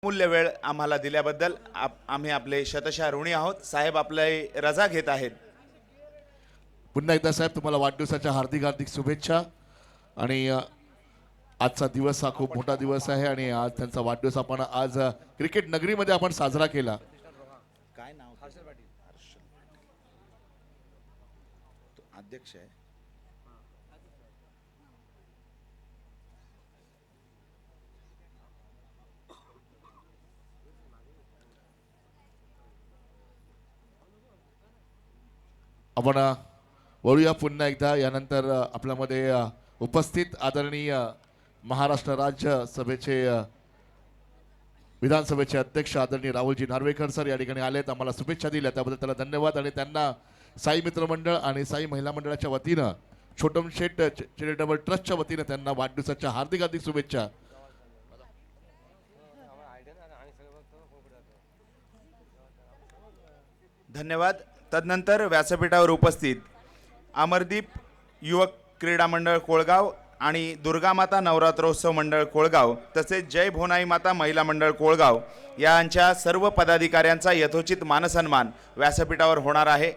मूल्य वेळ आम्हाला दिल्याबद्दल आम्ही आपले शतशः ऋणी आहोत। साहेब आपले रजा घेत आहेत। पुन्हा एकदा साहेब तुम्हाला वाढदिवसाच्या हार्दिक हार्दिक शुभेच्छा। आणि आजचा दिवस हा खूप मोठा दिवस आहे आणि आज त्यांचा वाढदिवस आपण आज क्रिकेट नगरीमध्ये आपण साजरा केला। काय नाव? हर्षल पाटील। तो अध्यक्ष आहे। आपण वळूया पुन्हा एकदा यानंतर आपल्यामध्ये उपस्थित आदरणीय महाराष्ट्र राज्य सभेचे विधानसभेचे अध्यक्ष आदरणीय राहुलजी नार्वेकर सर या ठिकाणी आलेत, आम्हाला शुभेच्छा दिल्या त्याबद्दल त्याला धन्यवाद। आणि त्यांना साई मित्र मंडळ आणि साई महिला मंडळाच्या वतीनं छोटम शेट चॅरिटेबल ट्रस्टच्या वतीनं त्यांना वाढदिवसाच्या हार्दिक हार्दिक शुभेच्छा। धन्यवाद। तदनंतर व्यासपीठावर उपस्थित अमरदीप युवक क्रीडा मंडळ कोळगाव आणि दुर्गा माता नवरात्रोत्सव मंडळ कोळगाव तसेच जय भोनाई माता महिला मंडळ कोळगाव यांच्या सर्व पदाधिकाऱ्यांचा यथोचित मानसन्मान व्यासपीठावर होणार आहे।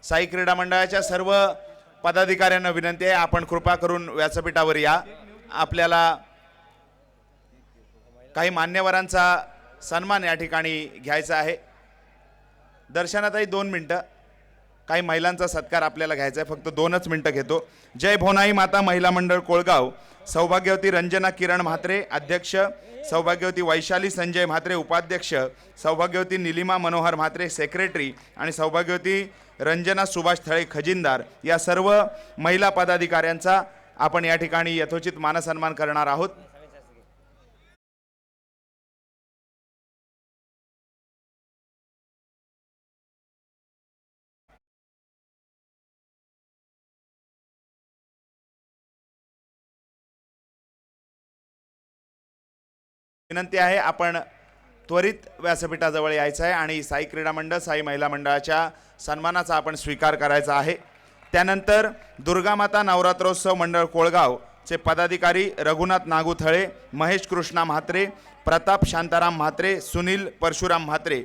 साई क्रीडा मंडळाच्या सर्व पदाधिकाऱ्यांना विनंती आहे, आपण कृपा करून व्यासपीठावर या। आपल्याला काही मान्यवरांचा सन्मान या ठिकाणी घ्यायचा आहे। दर्शनाताई 2 मिनिटं, काही महिलांचा सत्कार आपल्याला घ्यायचा आहे, फक्त 2च मिनिटं घेतो। जय भोनाई माता महिला मंडळ कोळगाव सौभाग्यवती रंजना किरण म्हात्रे अध्यक्ष, सौभाग्यवती वैशाली संजय म्हात्रे उपाध्यक्ष, सौभाग्यवती निलिमा मनोहर म्हात्रे सेक्रेटरी आणि सौभाग्यवती रंजना सुभाष थळे खजिनदार या सर्व महिला पदाधिकाऱ्यांचा आपण या ठिकाणी यथोचित मानसन्मान करणार आहोत। विनंती आहे, आपण त्वरित व्यासपीठाजवळ यायचं आहे आणि साई क्रीडा मंडळ साई महिला मंडळाच्या सन्मानाचा आपण स्वीकार करायचा आहे। त्यानंतर दुर्गा माता नवरात्रोत्सव मंडळ कोळगावचे पदाधिकारी रघुनाथ नागुथळे, महेश कृष्णा म्हात्रे, प्रताप शांताराम म्हात्रे, सुनील परशुराम म्हात्रे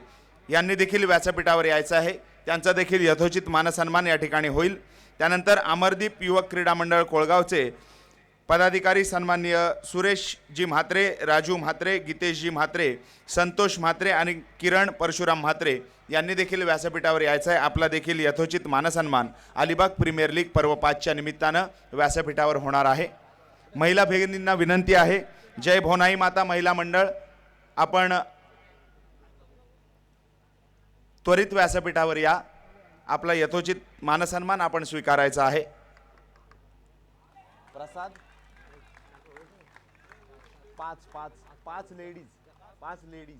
यांनी देखील व्यासपीठावर यायचं आहे, त्यांचा देखील यथोचित मानसन्मान या ठिकाणी होईल। त्यानंतर अमरदीप युवक क्रीडा मंडळ कोळगावचे पदाधिकारी सन्माननीय सुरेशजी म्हात्रे, राजू म्हात्रे, गीतेशजी म्हात्रे, संतोष म्हात्रे आणि किरण परशुराम म्हात्रे यांनी देखील व्यासपीठावर यायचं आहे। आपला देखील यथोचित मानसन्मान अलिबाग प्रीमियर लीग पर्व 5च्या निमित्तानं व्यासपीठावर होणार आहे। महिला भगिनींना विनंती आहे, जय भोनाई माता महिला मंडळ आपण त्वरित व्यासपीठावर या, आपला यथोचित मानसन्मान आपण स्वीकारायचा आहे। प्रसाद पाच लेडीज।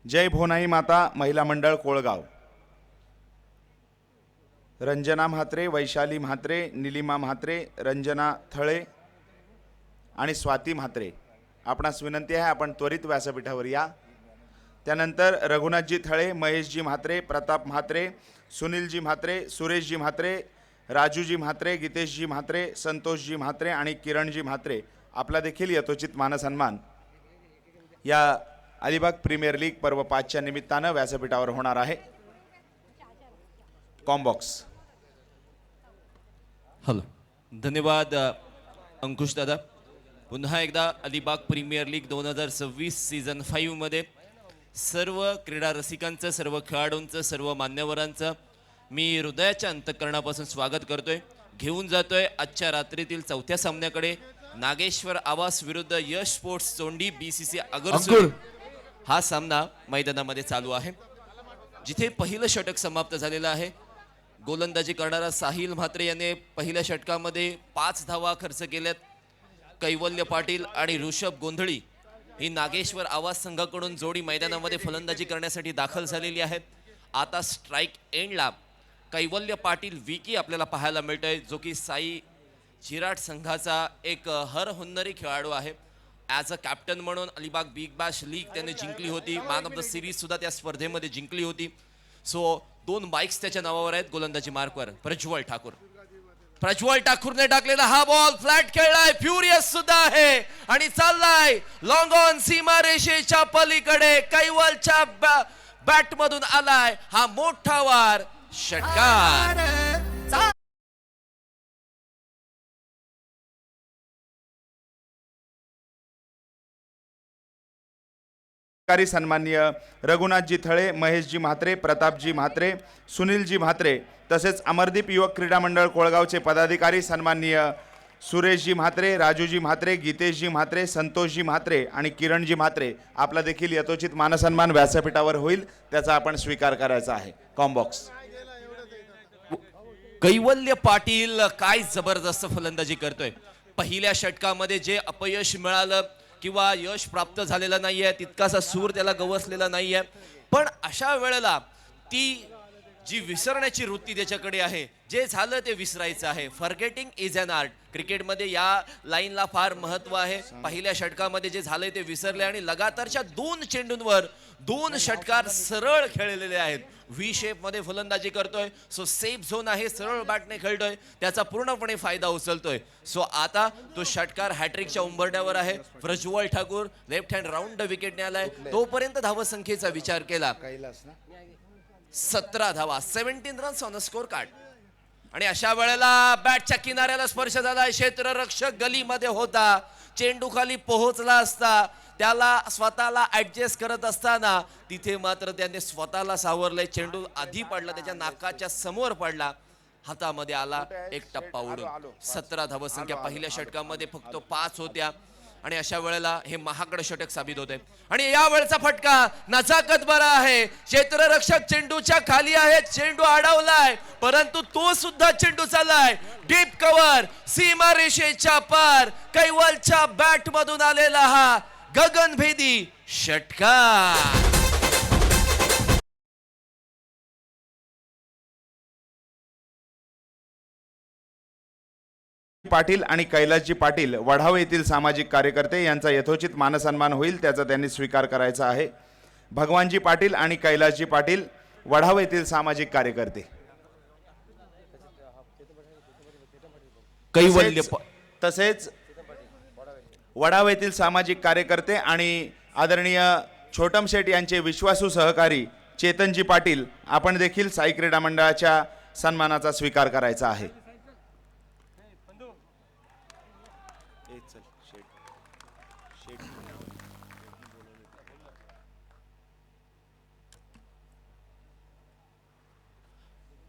जय भोनाई माता महिला मंडळ कोळगाव रंजना म्हात्रे, वैशाली म्हात्रे, निलिमा म्हात्रे, रंजना थळे आणि स्वाती म्हात्रे आपणास विनंती आहे, आपण त्वरित व्यासपीठावर या। त्यानंतर रघुनाथजी थळे, महेशजी म्हात्रे, प्रताप म्हात्रे, सुनीलजी म्हात्रे, सुरेशजी म्हात्रे, राजूजी म्हात्रे, गीतेशजी म्हात्रे, संतोषजी म्हात्रे आणि किरणजी म्हात्रे आपला देखील यथोचित मानसन्मान या अलिबाग प्रीमियर लीग पर्व 5च्या निमित्तानं व्यासपीठावर होणार आहे। कॉम्बॉक्स। हॅलो, धन्यवाद अंकुश दादा। पुन्हा एकदा अलिबाग प्रीमियर लीग 2026 सीझन 5 मध्ये सर्व क्रीडा रसिकांचं, सर्व खेळाडूंचं, सर्व मान्यवरांचं मी हृदयाच्या अंतःकरणापासून स्वागत करतोय। घेऊन जातोय आजच्या रात्रीतील 4थ्या सामन्याकडे, नागेश्वर आवास विरुद्ध यश स्पोर्ट्स चोंडी BCC अगरसूर हा सामना मैदानामध्ये चालू आहे, जिथे पहिलं षटक समाप्त झालेलं आहे। गोलंदाजी करणारा साहिल म्हात्रे याने पहिल्या षटकामध्ये 5 धावा खर्च केल्यात। कैवल्य पाटील आणि ऋषभ गोंधळी ही नागेश्वर आवास संघाकडून जोडी मैदानामध्ये फलंदाजी करण्यासाठी दाखल झालेली आहे। आता स्ट्राइक एंडला कैवल्य पाटील विकी आपल्याला पाहायला मिळतोय, जो की साई चिराट संघाचा एक हरहुन्नरी खेळाडू आहे। ॲज अ कॅप्टन म्हणून अलिबाग बिग बॅश लीग त्याने जिंकली होती, मॅन ऑफ द सिरीज सुद्धा त्या स्पर्धेमध्ये जिंकली होती। सो 2 बाईक्स त्याच्या नावावर आहेत गोलंदाजी मार्कवर। प्रज्वल ठाकूर प्रज्वल ठाकूरने टाकलेला हा बॉल फ्लॅट खेळलाय, फ्युरियस सुद्धा आहे आणि चाललाय लॉंग ऑन सीमा रेषेच्या पलीकडे. कैवलच्या बॅट मधून आलाय हा मोठा वार, षटकार. कारी सन्माननीय रघुनाथजी थळे, महेशजी म्हात्रे, प्रतापजी म्हात्रे, सुनीलजी म्हात्रे तसेच अमरदीप युवक क्रीडा मंडळ कोळगावचे पदाधिकारी सन्माननीय सुरेशजी म्हात्रे, राजूजी म्हात्रे, गीतेशजी म्हात्रे, संतोषजी म्हात्रे आणि किरणजी म्हात्रे आपला देखील यथोचित मानसन्मान व्यासपीठावर होईल, त्याचा आपण स्वीकार करायचा आहे. कॉम्बॉक्स. कैवल्य पाटील काय जबरदस्त फलंदाजी करतोय. पहिल्या षटकामध्ये जे अपयश मिळालं किंवा यश प्राप्त झालेलं नाहीये, तितकासा सूर त्याला गवसलेला नाहीये, पण अशा वेळेला ती जी विसरण्याची वृत्ती त्याच्याकडे आहे, जे झालं ते विसरायचं आहे. Forgetting is an art. क्रिकेटमध्ये या लाईनला फार महत्व आहे. पहिल्या षटकामध्ये जे झालंय ते विसरले आणि लगातारच्या 2 चेंडूंवर 2 षटकार सरळ खेळलेले आहेत. व्ही शेप मध्ये फलंदाजी करतोय, सो सेफ झोन आहे, सरळ बॅटने खेळतोय, त्याचा पूर्णपणे फायदा उचलतोय. सो आता तो षटकार हॅट्रिकच्या उंबरड्यावर आहे. Prajwal Thakur left hand round विकेटने आलाय, तोपर्यंत धावसंख्येचा विचार केला 17 धावा, 17 रन्स ऑन स्कोर कार्ड. आणि अशा वेळेला बॅटच्या किनाऱ्याला स्पर्श झाला, क्षेत्ररक्षक गलीमध्ये होता, चेंडू खाली पोहोचला असता, त्याला स्वतःला ऍडजस्ट करत असताना तिथे मात्र त्याने स्वतःला सावरलंय. चेंडू आधी पडला, त्याच्या नाकाच्या समोर पडला, हातामध्ये आला, एक टप्पा उडून. 17 धावसंख्या. पहिल्या षटकामध्ये फक्त 5 होत्या आणि अशा वेळेला हे महागड षटक साबित होते. आणि या वेळचा फटका नजाकत बरा आहे, क्षेत्ररक्षक चेंडूच्या खाली आहे, चेंडू अडवलाय परंतु तो सुद्धा चेंडू चाललाय डीप कव्हर, सीमा रेषेच्या पार. कैवलच्या बॅट मधून आलेला हा गगनभेदी षटकार. पाटील आणि कैलासजी पाटील वढाव येथील सामाजिक कार्यकर्ते यांचा यथोचित मानसन्मान होईल, त्याचा त्यांनी स्वीकार करायचा आहे. भगवानजी पाटील आणि कैलासजी पाटील वढाव येथील सामाजिक कार्यकर्ते. कैवल्य तसेच वढाव येथील सामाजिक कार्यकर्ते आणि आदरणीय छोटम शेठ यांचे विश्वासू सहकारी चेतनजी पाटील आपण देखील साई क्रीडा मंडळाच्या सन्मानाचा स्वीकार करायचा आहे.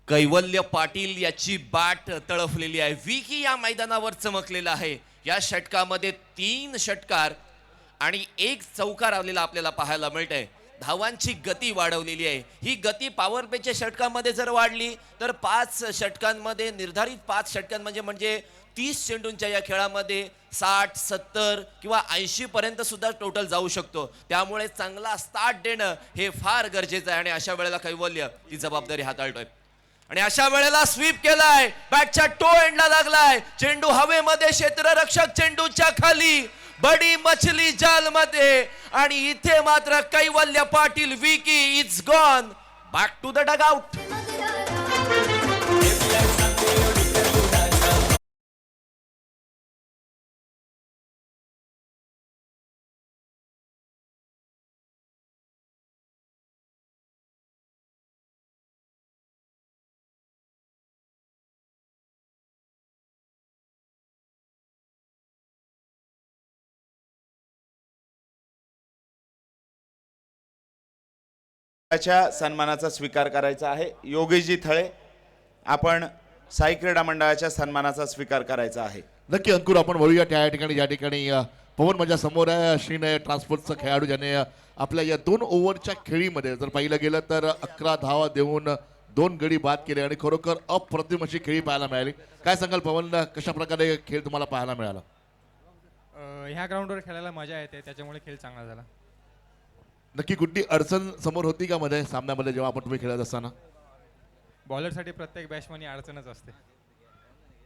कैवल्य पाटील याची बॅट तळफलेली आहे. विकी या मैदानावर चमकलेला आहे. या षटकामध्ये 3 षटकार आणि 1 चौकार आलेला आपल्याला पाहायला मिळतंय. धावांची गती वाढवलेली आहे. ही गती पॉवर प्लेच्या षटकामध्ये जर वाढली तर 5 षटकांमध्ये निर्धारित 5 षटकांमध्ये म्हणजे 30 चेंडूंच्या या खेळामध्ये 60, 70 किंवा 80 पर्यंत सुद्धा टोटल जाऊ शकतो. त्यामुळे चांगला स्टार्ट देणं हे फार गरजेचं आहे आणि अशा वेळेला कैवल्य ती जबाबदारी हाताळतोय. आणि अशा वेळेला स्वीप केलाय, बॅटच्या टो एंडला लागलाय, चेंडू हवेमध्ये, क्षेत्ररक्षक चेंडूच्या खाली, बडी मछली जाल मध्ये आणि इथे मात्र Kaivalya Patil Vicky is gone back to the dugout. च्या सन्मानाचा स्वीकार करायचा आहे. योगेशजी थळे आपण साई क्रीडा मंडळाच्या सन्मानाचा स्वीकार करायचा आहे. नक्की अंकुर, आपण वळूया त्या ठिकाणी ज्या ठिकाणी पवन माझ्या समोर आहे. अश्विन ट्रान्सपोर्टचा खेळाडू ज्याने आपल्या या 2 ओव्हरच्या खेळीमध्ये जर पाहिलं गेलं तर 11 धावा देऊन 2 गडी बाद केले आणि खरोखर अप्रतिम अशी खेळी पाहायला मिळाली. काय सांगाल पवन, कशा प्रकारे खेळ तुम्हाला पाहायला मिळाला? ह्या ग्राउंडवर खेळायला मजा येते, त्याच्यामुळे खेळ चांगला झाला. नक्की कुठली अडचण समोर होती का मध्ये सामन्यामध्ये जेव्हा आपण तुम्ही खेळत असताना? बॉलरसाठी प्रत्येक बॅट्समन ही अडचणच असते.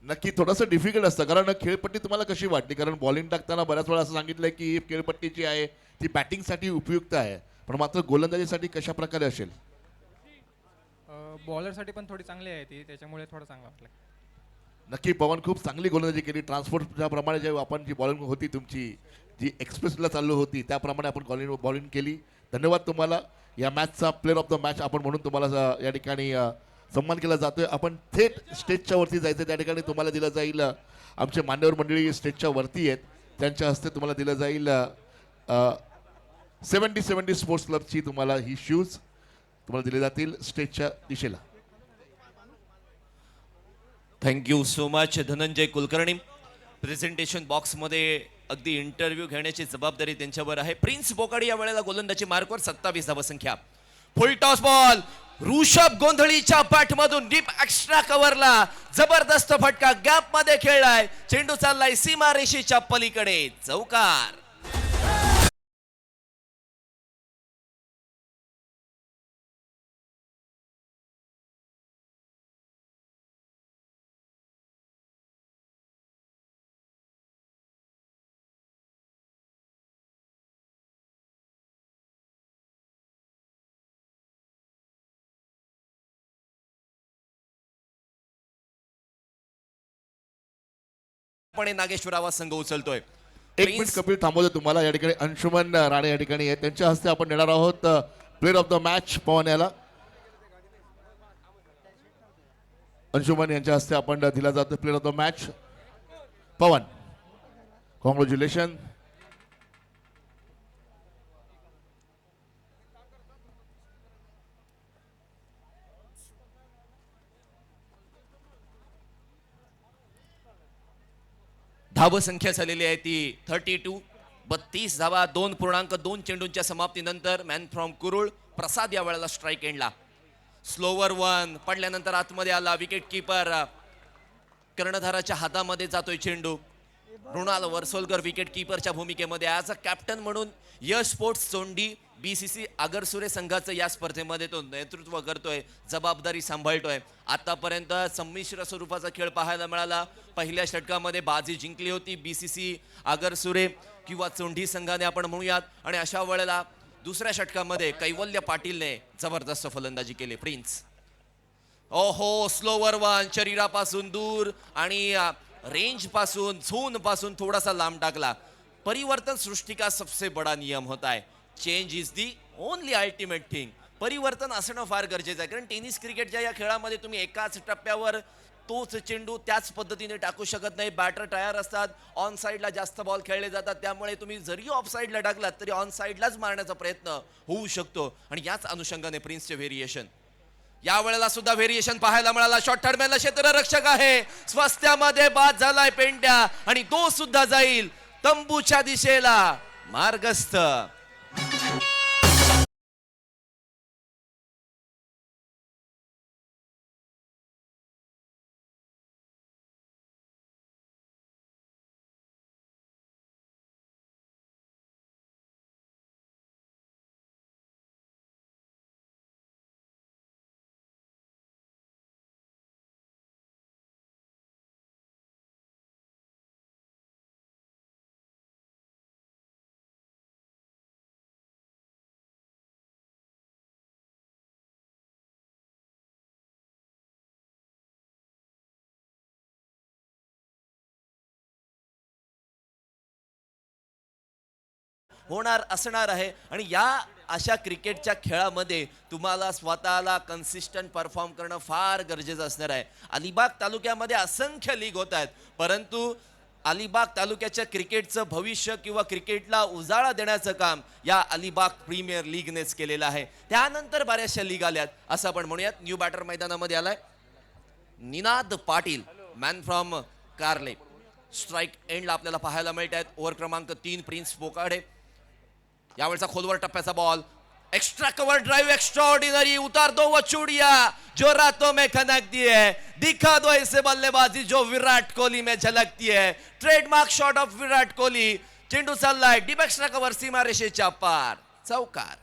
नक्की थोडंसं डिफिकल्ट असतं, कारण खेळपट्टी तुम्हाला कशी वाटली? कारण बॉलिंग टाकताना बऱ्याच वेळा असं सांगितलंय की ही खेळपट्टी जी आहे ती बॅटिंगसाठी उपयुक्त आहे, पण मात्र गोलंदाजीसाठी कशा प्रकारे असेल? बॉलरसाठी पण थोडी चांगली आहे ती, त्याच्यामुळे थोडं चांगलं वाटलं. नक्की पवन खूप चांगली गोलंदाजी केली. ट्रान्सपोर्टच्या प्रमाणे जे आपण जी बॉलिंग होती तुमची जी एक्सप्रेसला चालू होती त्याप्रमाणे आपण बॉलिंग केली. धन्यवाद तुम्हाला. या मॅचचा प्लेअर ऑफ द मॅच आपण म्हणून तुम्हाला या ठिकाणी सन्मान केला जातोय. आपण थेट स्टेजच्या वरती जायचं त्या ठिकाणी तुम्हाला दिलं जाईल आमचे मान्यवर मंडळी स्टेजच्या वरती आहेत त्यांच्या हस्ते तुम्हाला दिलं जाईल 70-70 स्पोर्ट्स क्लबची तुम्हाला ही शूज तुम्हाला दिले जातील स्टेजच्या दिशेला. Thank you so much Dhananjay Kulkarni. Presentation बॉक्समध्ये अगदी इंटरव्ह्यू घेण्याची जबाबदारी त्यांच्यावर आहे. प्रिन्स बोकाडी या वेळेला गोलंदाजी मार्कवर 27 धावसंख्या. फुल टॉस बॉल ऋषभ गोंधळीच्या पाठमधून डीप एक्स्ट्रा कव्हरला जबरदस्त फटका गॅप मध्ये खेळलाय. चेंडू चाललाय सीमा रेषेच्या पलीकडे. चौकार. नागेश्वर आवाज संघ उचलतोय. एक मिनिट कपिल थांबवतो तुम्हाला. या ठिकाणी अंशुमन राणे या ठिकाणी आहेत त्यांच्या हस्ते आपण देणार आहोत प्लेअर ऑफ द मॅच पवन याला. अंशुमन यांच्या हस्ते आपण दिला जातो player of the match Pawan. Congratulation. धावसंख्या झालेली आहे ती 32. 32 धावा 2.2 चेंडूंच्या समाप्तीनंतर. मॅन फ्रॉम कुरुळ प्रसाद या वेळेला स्ट्राईक एंडला. स्लोवर वन पडल्यानंतर आतमध्ये आला. विकेट किपर कर्णधाराच्या हातामध्ये जातोय चेंडू. मृणाल वर्सोलकर विकेट किपरच्या भूमिकेमध्ये. ॲज अ कॅप्टन म्हणून यश स्पोर्ट्स चोंडी BCC आगरसुरे संघाचं या स्पर्धेमध्ये तो नेतृत्व करतोय. जबाबदारी सांभाळतोय. आतापर्यंत संमिश्र स्वरूपाचा खेळ पाहायला मिळाला. पहिल्या षटकामध्ये बाजी जिंकली होती BCC आगरसुरे किंवा चोंडी संघाने आपण म्हणूयात. आणि अशा वेळेला दुसऱ्या षटकामध्ये कैवल्य पाटीलने जबरदस्त फलंदाजी केली. प्रिन्स ओहो स्लोवर वन शरीरापासून दूर आणि रेंज पासून झोन पासून थोडासा लांब टाकला. परिवर्तन सृष्टि का सबसे बड़ा नियम होता है. Change is the only ultimate thing. परिवर्तन असणं फार गरजेचं आहे. कारण टेनिस क्रिकेटच्या या खेळामध्ये तुम्ही एकाच टप्प्यावर तोच चेंडू त्याच पद्धतीने टाकू शकत नाही. बॅटर तयार असतात. ऑन साईडला जास्त बॉल खेळले जातात. त्यामुळे तुम्ही जरी ऑफ साईडला टाकलात तरी ऑन साईडलाच मारण्याचा प्रयत्न होऊ शकतो. आणि याच अनुषंगाने प्रिन्सचे व्हेरिएशन या वेळेला सुद्धा व्हेरिएशन पाहायला मिळाला. शॉर्ट थर्डमॅनला क्षेत्ररक्षक आहे. स्वास्थ्यामध्ये बाद झालाय पेंड्या आणि तो सुद्धा जाईल तंबूच्या दिशेला मार्गस्थ. होणार असणार आहे. आणि या अशा क्रिकेटच्या खेळामध्ये तुम्हाला स्वतःला कन्सिस्टंट परफॉर्म करणं फार गरजेचं असणार आहे. अलिबाग तालुक्यामध्ये असंख्य लीग होत आहेत परंतु अलिबाग तालुक्याच्या क्रिकेटचं भविष्य किंवा क्रिकेटला उजाळा देण्याचं काम या अलिबाग प्रीमियर लीगनेच केलेलं आहे. त्यानंतर बऱ्याचशा लीग आल्यात असं आपण म्हणूयात. न्यू बॅटर मैदानामध्ये आलाय निनाद पाटील मॅन फ्रॉम कारले. स्ट्राईक एंडला आपल्याला पाहायला मिळत आहेत. ओव्हर क्रमांक 3 प्रिन्स बोकाडे. यावेळचा खोलवर टप्प्याचा ball extra cover drive extraordinary उतार दो वो चूड़िया जो रातों में खनकती है. दिखा दो ऐसे बल्लेबाजी जो विराट कोहली में झलकती है. Trademark shot of Virat Kohli. चेंडू चाललाय डीप एक्स्ट्रा कव्हर सीमा रेषेच्या पार. चौकार.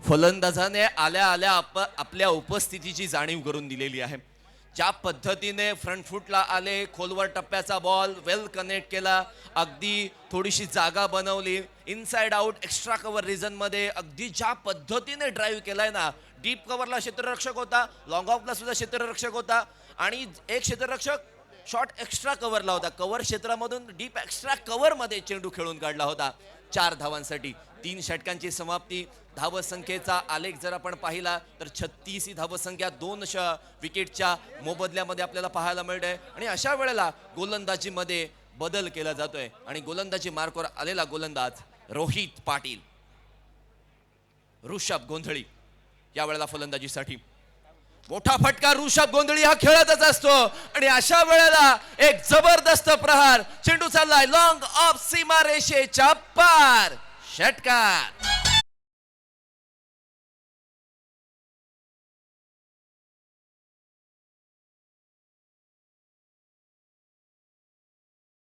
फलंदाजाने आल्या आल्या आपल्या उपस्थितीची जाणीव करून दिलेली आहे. ज्या पद्धतीने फ्रंट फुटला आले, खोलवर टप्प्याचा बॉल वेल कनेक्ट केला, अगदी थोडीशी जागा बनवली, inside out extra cover region मध्ये अगदी ज्या पद्धतीने ड्राईव्ह केलाय ना, डीप कव्हरला क्षेत्ररक्षक होता, लॉंग ऑफला सुद्धा क्षेत्ररक्षक होता आणि एक क्षेत्ररक्षक शॉट एक्स्ट्रा कव्हरला होता. कव्हर क्षेत्रामधून डीप एक्स्ट्रा कव्हर मध्ये चेंडू खेळून काढला होता 4 धावांसाठी. 3 षटकांची समाप्ती. धावसंख्येचा आलेख जर आपण पाहिला तर 36 ही धावसंख्या 2 विकेटच्या मोबदल्यामध्ये आपल्याला पाहायला मिळते. आणि अशा वेळेला गोलंदाजीमध्ये बदल केला जातोय आणि गोलंदाजी मार्कवर आलेला गोलंदाज रोहित पाटील. ऋषभ गोंधळी या वेळेला फलंदाजीसाठी. मोठा फटका. ऋषभ गोंधळी हा खेळतच असतो आणि अशा वेळेला एक जबरदस्त प्रहार. चेंडू चाललाय लॉंग ऑफ सीमा रेषेच्या पार. षटकार.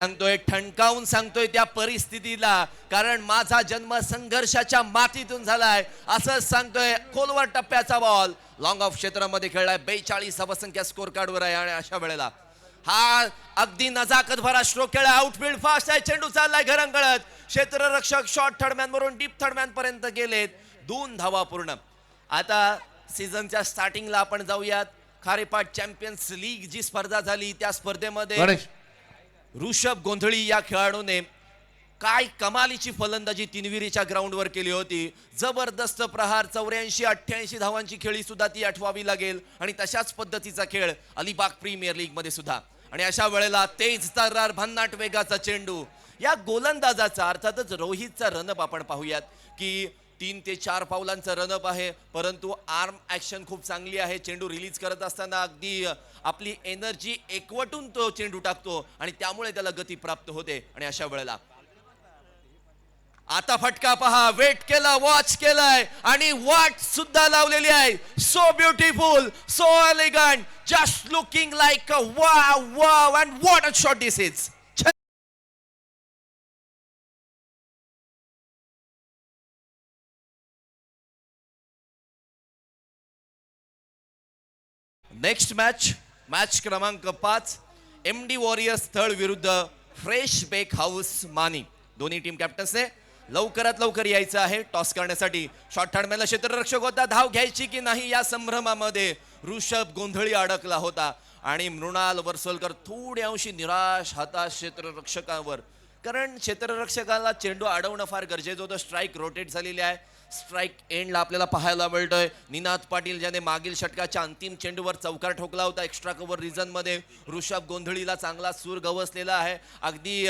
सांगतोय, ठणकावून सांगतोय त्या परिस्थितीला, कारण माझा जन्म संघर्षाच्या मातीतून झालाय असं सांगतोय. खोलवर टप्प्याचा बॉल लॉंग ऑफ क्षेत्रामध्ये खेळलाय. 42 धावसंख्या स्कोर कार्डवर आहे आणि अशा वेळेला हा अगदी नजाकत भरा स्ट्रोक खेळा. आउटफील्ड फास्ट आहे. चेंडू चाललाय घरंगळत. क्षेत्ररक्षक शॉर्ट थर्डमॅन वरून डीप थर्डमॅन पर्यंत गेलेत. 2 धावा पूर्ण. आता सीझनच्या स्टार्टिंगला आपण जाऊयात. खारेपाट चॅम्पियन्स लीग जी स्पर्धा झाली त्या स्पर्धेमध्ये गणेश ऋषभ गोंधळी या खेळाडूने काय कमालीची फलंदाजी तिनविरीच्या ग्राउंडवर केली होती. जबरदस्त प्रहार. 84-88 धावांची खेळी सुद्धा ती आठवावी लागेल आणि तशाच पद्धतीचा खेळ अलिबाग प्रीमियर लीग मध्ये सुद्धा. आणि अशा वेळेला तेज तर्रार भन्नाट वेगाचा चेंडू. या गोलंदाजाचा अर्थातच रोहितचा रनअप आपण पाहूयात की 3 ते 4 पावलांचा रनअप आहे, परंतु आर्म ऍक्शन खूप चांगली आहे. चेंडू रिलीज करत असताना अगदी आपली एनर्जी एकवटून तो चेंडू टाकतो आणि त्यामुळे त्याला गती प्राप्त होते. आणि अशा वेळेला आता फटका पहा. वेट केला, वॉच केलाय आणि वाट सुद्धा लावलेली आहे. So beautiful, so elegant, just looking like a wow wow and what a shot this is. Next match क्रमांक 5 MD वॉरियर्स स्थळ विरुद्ध फ्रेश बेक हाऊस मानी. दोन्ही टीम कॅप्टन्सने लवकरात लवकर यायचं आहे टॉस करण्यासाठी. शॉर्ट थर्डमॅनला क्षेत्ररक्षक होता. धाव घ्यायची की नाही या संभ्रमामध्ये ऋषभ गोंधळी अडकला होता आणि मृणाल वर्सोलकर थोडी अंशी निराश, हताश क्षेत्ररक्षकावर, कारण क्षेत्ररक्षकाला चेंडू अडवणं फार गरजेचं होतं. स्ट्राईक रोटेट झालेली आहे. स्ट्राईक एंडला आपल्याला पाहायला मिळतोय निनाद पाटील ज्याने मागील षटकाच्या अंतिम चेंडूवर चौकार ठोकला होता एक्स्ट्रा कव्हर रिजन मध्ये. ऋषभ गोंधळीला चांगला सूर गवसलेला आहे. अगदी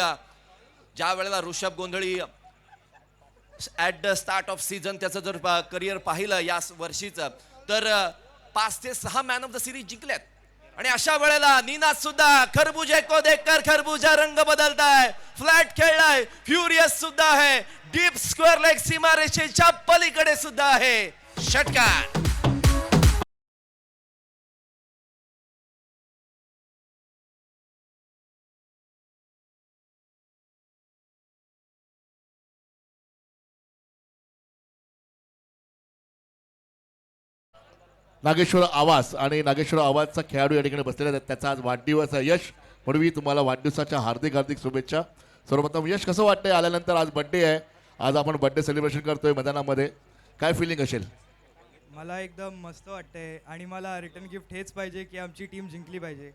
ज्या वेळेला Rishabh Gondhali at the start of season त्याचं जर करिअर पाहिलं या वर्षीचं तर 5 ते 6 मॅन ऑफ द सिरीज जिंकल्यात. आणि अशा वेळेला निनाद सुद्धा खरबुजे को देखकर खरबुजा रंग बदलताय. फ्लॅट खेळलाय. फ्युरियस सुद्धा आहे. डीप स्क्वेअर लेग सीमारेषेच्या पलीकडे सुद्धा आहे. षटकार. नागेश्वर आवाज आणि नागेश्वर आवाजचा खेळाडू या ठिकाणी बसलेला आहे. त्याचा आज वाढदिवस आहे. यश म्हणवी तुम्हाला वाढदिवसाच्या हार्दिक हार्दिक शुभेच्छा. सर्वप्रथम यश, कसं वाटतंय आल्यानंतर? आज बर्थडे आहे, आज आपण बर्थडे सेलिब्रेशन करतोय मैदानामध्ये, काय फिलिंग असेल? मला एकदम मस्त वाटतंय आणि मला रिटर्न गिफ्ट हेच पाहिजे की आमची टीम जिंकली पाहिजे.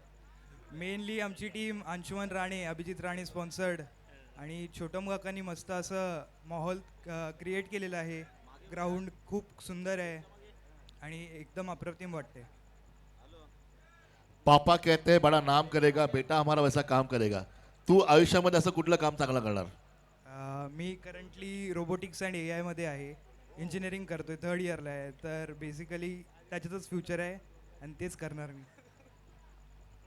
मेनली आमची टीम अंशुमन राणे, अभिजित राणे स्पॉन्सर्ड आणि छोटम काकांनी मस्त असं माहोल क्रिएट केलेला आहे. ग्राउंड खूप सुंदर आहे आणि एकदम अप्रतिम वाटते. पापा कहते हैं बड़ा नाम करेगा, बेटा हमारा वैसा काम करेगा. तू आयुष्यामध्ये असं कुठलं काम चांगलं करणार? मी करंटली रोबोटिक्स अँड AI मध्ये आहे. इंजिनिअरिंग करतोय, 3rd इयरला आहे. तर बेसिकली त्याच्यातच फ्युचर आहे आणि तेच करणार मी.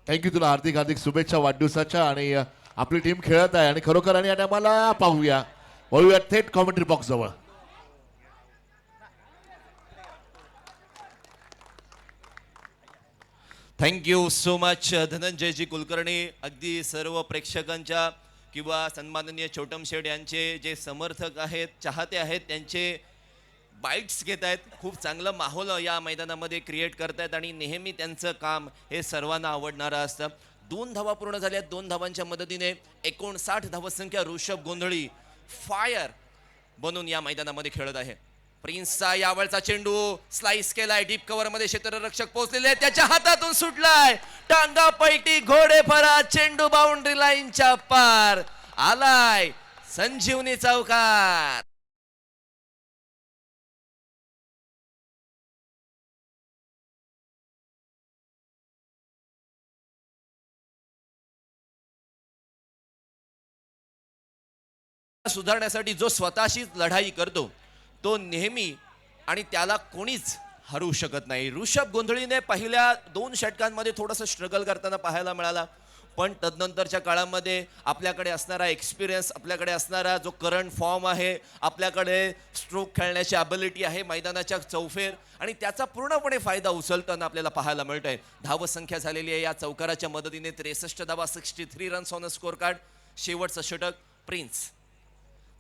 थँक्यू, तुला हार्दिक हार्दिक शुभेच्छा वाढदिवसाच्या. आणि आपली टीम खेळत आहे आणि खरोखर आणि आम्हाला पाहूया, वळूया थेट कॉमेंट्री बॉक्स जवळ. Thank you so much Dhananjayji Kulkarni. अगदी सर्व प्रेक्षकांच्या किंवा सन्माननीय छोटम शेठ यांचे जे समर्थक आहेत, चाहते आहेत, त्यांचे बाईट्स घेत आहेत, खूप चांगलं माहोल या मैदानामध्ये क्रिएट करतायत आणि नेहमी त्यांचं काम हे सर्वांना आवडणारं असतं. 2 धावा पूर्ण झाल्यात. 2 धावांच्या मदतीने 59 धावसंख्या ऋषभ गोंधळी फायर बनून या मैदानामध्ये खेळत आहे. प्रिन्सचा यावळचा चेंडू स्लाइस केलाय, डीप कव्हर मध्ये क्षेत्ररक्षक पोहोचलेले आहेत, त्याच्या हातातून सुटलाय, टांगा पलटी घोडे फरा, चेंडू बाउंड्री लाईनच्या पार आलाय, संजीवनी चौकार. सुधारण्यासाठी जो स्वतःशीच लढाई करतो तो नेहमी आणि त्याला कोणीच हरू शकत नाही. ऋषभ गोंधळीने पहिल्या 2 षटकांमध्ये थोडंसं स्ट्रगल करताना पाहायला मिळाला, पण तदनंतरच्या काळामध्ये आपल्याकडे असणारा एक्सपिरियन्स, आपल्याकडे असणारा जो करंट फॉर्म आहे, आपल्याकडे स्ट्रोक खेळण्याची ॲबिलिटी आहे, मैदानाच्या चौफेर, आणि त्याचा पूर्णपणे फायदा उचलताना आपल्याला पाहायला मिळत आहे. धावसंख्या झालेली आहे या चौकाराच्या मदतीने 63 धावा, 63 runs on a score card. शेवटचं षटक प्रिन्स,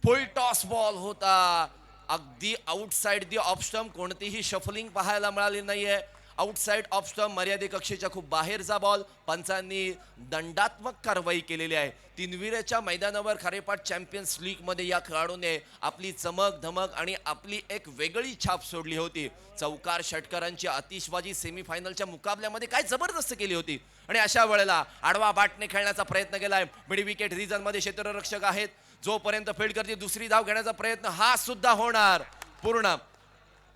फुल टॉस बॉल होता, अगदी आउटसाइड दी ऑफ स्टंप, कोणतीही शफलिंग पाहायला मिळाली नाहीये. आउटसाइड ऑफ स्टंप, मर्यादे कक्षेच्या खूप बाहेरचा बॉल, पंचांनी दंडात्मक कारवाई केलेली आहे. तिनविरेच्या मैदानावर खारेपाट चॅम्पियन्स लीग मध्ये या खेळाडूने आपली चमक धमक आणि आपली एक वेगळी छाप सोडली होती. चौकार षटकारांची आतिषबाजी सेमीफायनलच्या मुकाबल्यामध्ये काय जबरदस्त केली होती, आणि अशा वेळेला आडवा बाटने खेळण्याचा प्रयत्न केलाय. मिड विकेट रिजन मध्ये क्षेत्ररक्षक आहेत, जोपर्यंत फील्ड करते दुसरी धाव घेण्याचा प्रयत्न हा सुद्धा होणार पूर्ण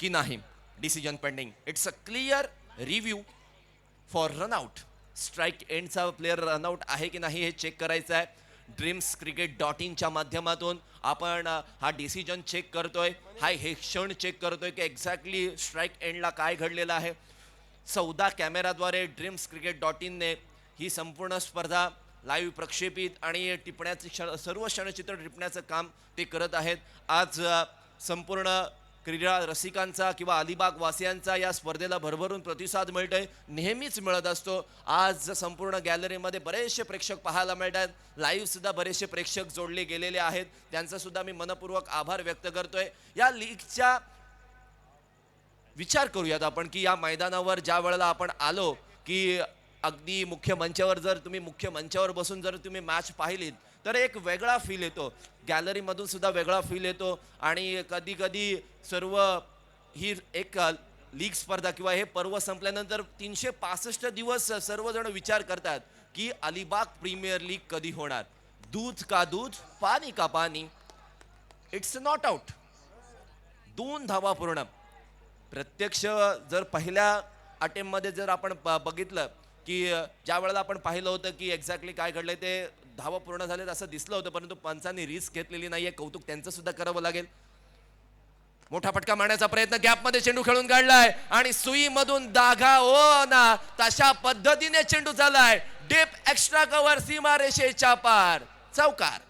की नाही. Decision pending. It's a clear review for run out. Strike एंडचा प्लेअर रनआउट आहे की नाही हे चेक करायचं आहे. dreamscricket.in माध्यमातून आपण हा डिसिजन चेक करतोय, हा हे क्षण चेक करतोय की एक्झॅक्टली स्ट्राईक एंडला काय घडलेलं आहे. 14 कॅमेराद्वारे dreamscricket.in ने ही संपूर्ण स्पर्धा लाईव्ह प्रक्षेपित आणि टिपण्याचे सर्व क्षणचित्र टिपण्याचं काम ते करत आहेत. आज संपूर्ण क्रीडा रसिकांचा किंवा अलिबाग वासियांचा या स्पर्धेला भरभरून प्रतिसाद मिळतोय, नेहमीच मिळत असतो. आज संपूर्ण गॅलरीमध्ये बरेचसे प्रेक्षक पाहायला मिळत आहेत. लाईव्ह सुद्धा बरेचसे प्रेक्षक जोडले गेलेले आहेत, त्यांचा सुद्धा मी मनपूर्वक आभार व्यक्त करतोय. या लीगच्या विचार करूयात आपण की या मैदानावर ज्या वेळेला आपण आलो की अगदी मुख्य मंचावर, जर तुम्ही मुख्य मंचावर बसून जर तुम्ही मॅच पाहिलीत तर एक वेगळा फील येतो, गॅलरीमधून सुद्धा वेगळा फील येतो. आणि कधी कधी सर्व ही एक लीग स्पर्धा किंवा हे पर्व संपल्यानंतर 365 दिवस सर्वजण विचार करतात की अलिबाग प्रीमियर लीग कधी होणार. दूध का दूध, पाणी का पाणी. It's not out. 2 धावा पूर्ण. प्रत्यक्ष जर पहिल्या अटेम्प्टमध्ये जर आपण बघितलं की ज्या वेळेला आपण पाहिलं होतं की एक्झॅक्टली काय घडलंय, ते धावा पूर्ण झालेत असं दिसलं होतं, परंतु पंचांनी रिस्क घेतलेली नाहीये. कौतुक त्यांचं सुद्धा करावं लागेल. मोठा फटका मारण्याचा प्रयत्न, गॅपमध्ये चेंडू खेळून काढलाय आणि सुईमधून दागा ओ ना तशा पद्धतीने चेंडू झालाय. डीप एक्स्ट्रा कव्हर, सीमारेषेच्या पार, चौकार.